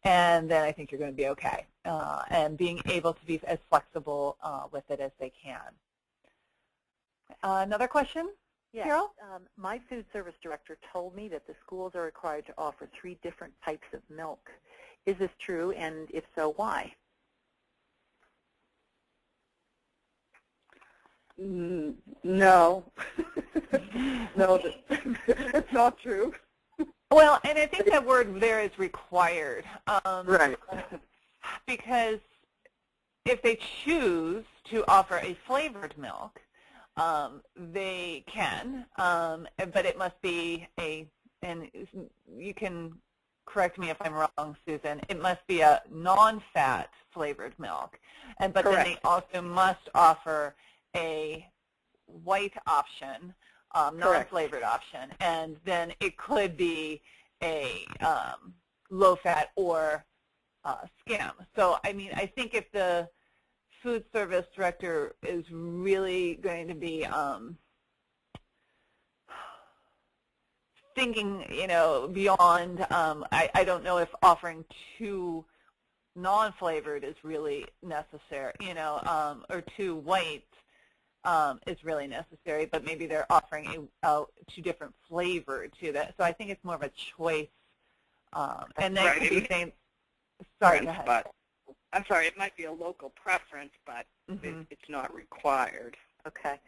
then I think you're going to be okay. and being able to be as flexible with it as they can. Another question, Yes. Carol? My food service director told me that the schools are required to offer 3 different types of milk. Is this true, and if so, why? No. No, it's not true. Well, and I think that word there is required. Right. Because if they choose to offer a flavored milk, they can, but it must be and you can correct me if I'm wrong, Susan, it must be a non-fat flavored milk. But Correct. then they also must offer a white option, non-flavored option, and then it could be a low-fat or skim. So, I mean, I think if the food service director is really going to be thinking, beyond, I don't know if offering 2 non-flavored is really necessary, or 2 white is really necessary, but maybe they're offering 2 different flavored to that. So I think it's more of a choice. And then could be saying, sorry, go ahead. But I'm sorry, it might be a local preference, but it's not required. Okay.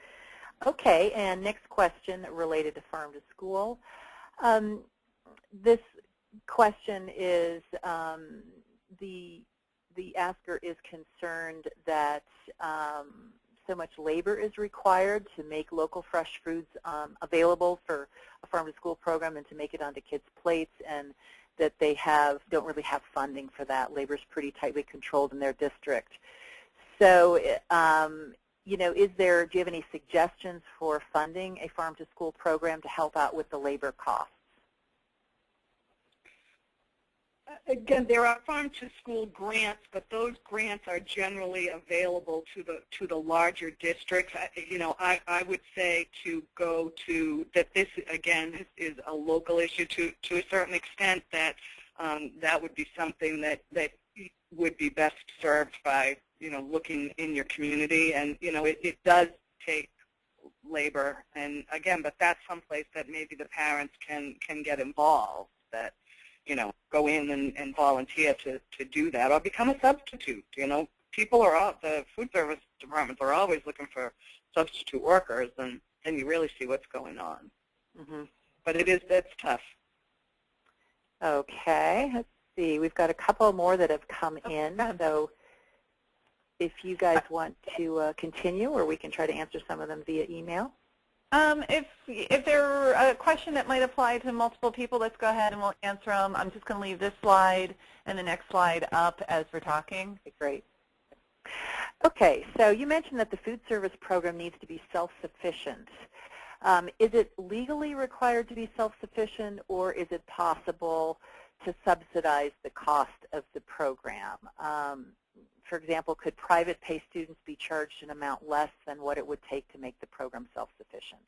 Okay, and next question related to farm to school. This question is the asker is concerned that so much labor is required to make local fresh foods available for a farm to school program and to make it onto kids' plates, and that they don't really have funding for that. Labor is pretty tightly controlled in their district. So, do you have any suggestions for funding a farm to school program to help out with the labor costs? Again, there are farm-to-school grants, but those grants are generally available to the larger districts. I would say to go to that. This again is a local issue to a certain extent. That that would be something that would be best served by looking in your community, and it does take labor, and again, but that's someplace that maybe the parents can get involved. That go in and volunteer to do that, or become a substitute. People the food service departments are always looking for substitute workers, and then you really see what's going on. But that's tough. Okay, let's see. We've got a couple more that have come in, so if you guys want to continue, or we can try to answer some of them via email. If there are a question that might apply to multiple people, let's go ahead and we'll answer them. I'm just going to leave this slide and the next slide up as we're talking. Okay, great. Okay, so you mentioned that the food service program needs to be self-sufficient. Is it legally required to be self-sufficient, or is it possible to subsidize the cost of the program? For example, could private pay students be charged an amount less than what it would take to make the program self-sufficient?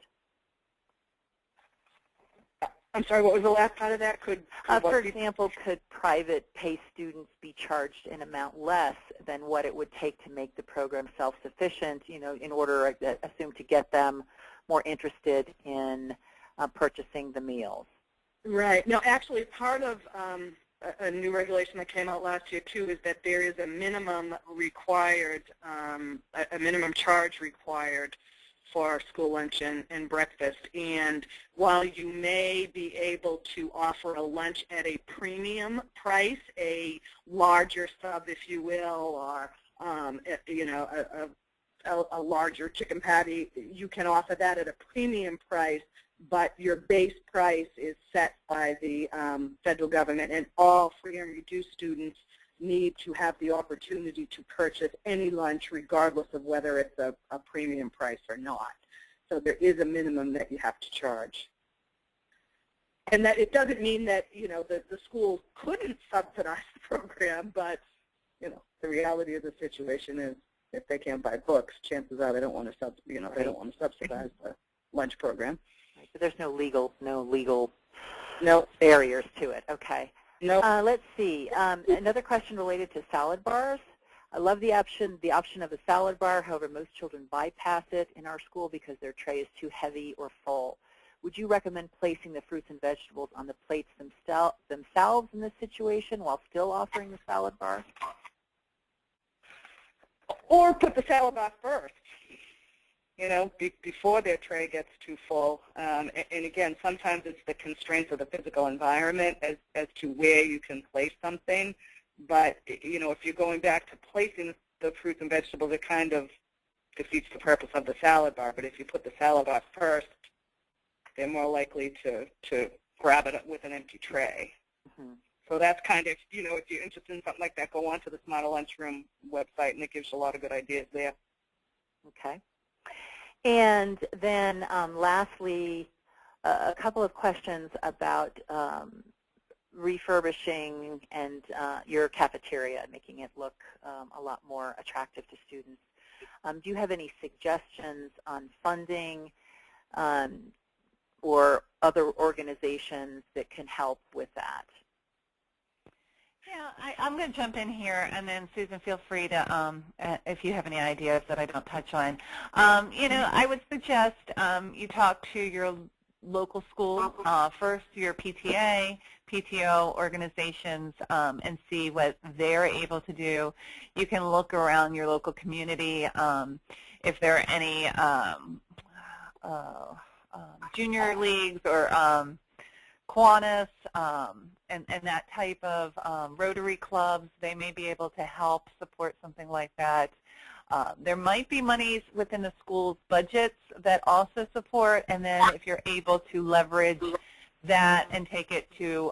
I'm sorry, what was the last part of that? For example, could private pay students be charged an amount less than what it would take to make the program self-sufficient, in order, I assume, to get them more interested in purchasing the meals? Right. No, actually, part of a new regulation that came out last year, too, is that there is a minimum required, a minimum charge required for school lunch and breakfast. And while you may be able to offer a lunch at a premium price, a larger sub, if you will, or, a larger chicken patty, you can offer that at a premium price, but your base price is set by the federal government, and all free and reduced students need to have the opportunity to purchase any lunch regardless of whether it's a premium price or not. So there is a minimum that you have to charge. And that it doesn't mean that, the school couldn't subsidize the program, but, the reality of the situation is if they can't buy books, chances are they don't want to they don't want to subsidize the lunch program. Right, so there's no legal barriers to it. Okay. No. Let's see. Another question related to salad bars. I love the option of a salad bar. However, most children bypass it in our school because their tray is too heavy or full. Would you recommend placing the fruits and vegetables on the plates themselves in this situation while still offering the salad bar? Or put the salad bar first, before their tray gets too full. And again, sometimes it's the constraints of the physical environment as to where you can place something. But, if you're going back to placing the fruits and vegetables, it kind of defeats the purpose of the salad bar. But if you put the salad bar first, they're more likely to grab it with an empty tray. Mm-hmm. So that's kind of, if you're interested in something like that, go on to the Smarter Lunchroom website, and it gives you a lot of good ideas there. Okay. And then lastly, a couple of questions about refurbishing and your cafeteria, making it look a lot more attractive to students. Do you have any suggestions on funding or other organizations that can help with that? Yeah, I'm going to jump in here, and then Susan, feel free to, if you have any ideas that I don't touch on. I would suggest you talk to your local schools, first your PTA, PTO organizations, and see what they're able to do. You can look around your local community if there are any junior leagues or Kiwanis and that type of Rotary clubs. They may be able to help support something like that. There might be monies within the school's budgets that also support, and then if you're able to leverage that and take it to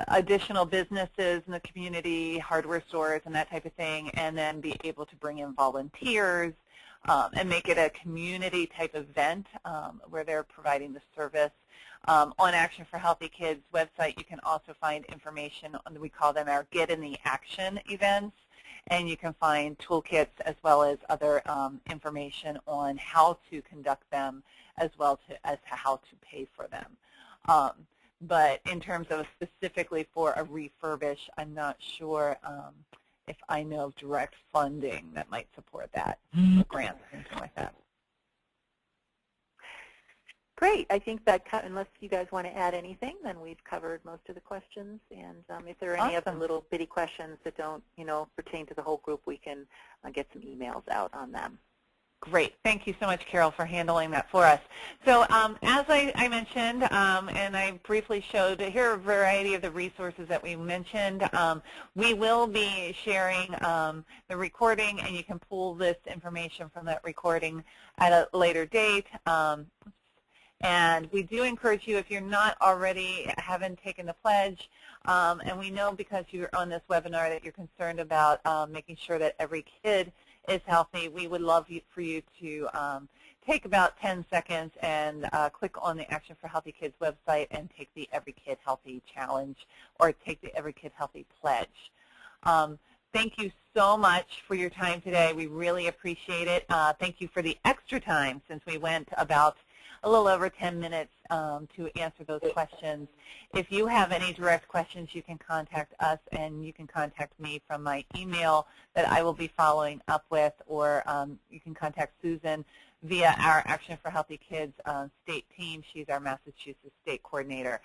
additional businesses in the community, hardware stores and that type of thing, and then be able to bring in volunteers and make it a community type event where they're providing the service. On Action for Healthy Kids website, you can also find information on, we call them our Get in the Action events, and you can find toolkits as well as other information on how to conduct them as well as to how to pay for them. But in terms of specifically for a refurbish, I'm not sure if I know of direct funding that might support that, grants, anything like that. Great. I think that, unless you guys want to add anything, then we've covered most of the questions. And if there are any other little bitty questions that don't, pertain to the whole group, we can get some emails out on them. Great. Thank you so much, Carol, for handling that for us. So as I mentioned, and I briefly showed, here are a variety of the resources that we mentioned. We will be sharing the recording, and you can pull this information from that recording at a later date. And we do encourage you, if you're not already, haven't taken the pledge, and we know because you're on this webinar that you're concerned about making sure that every kid is healthy, we would love for you to take about 10 seconds and click on the Action for Healthy Kids website and take the Every Kid Healthy Challenge or take the Every Kid Healthy Pledge. Thank you so much for your time today. We really appreciate it. Thank you for the extra time since we went about a little over 10 minutes to answer those questions. If you have any direct questions, you can contact us, and you can contact me from my email that I will be following up with, or you can contact Susan via our Action for Healthy Kids state team. She's our Massachusetts state coordinator.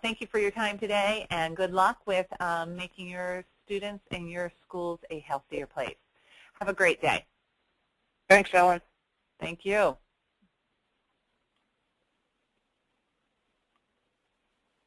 Thank you for your time today, and good luck with making your students and your schools a healthier place. Have a great day. Thanks, Ellen. Thank you.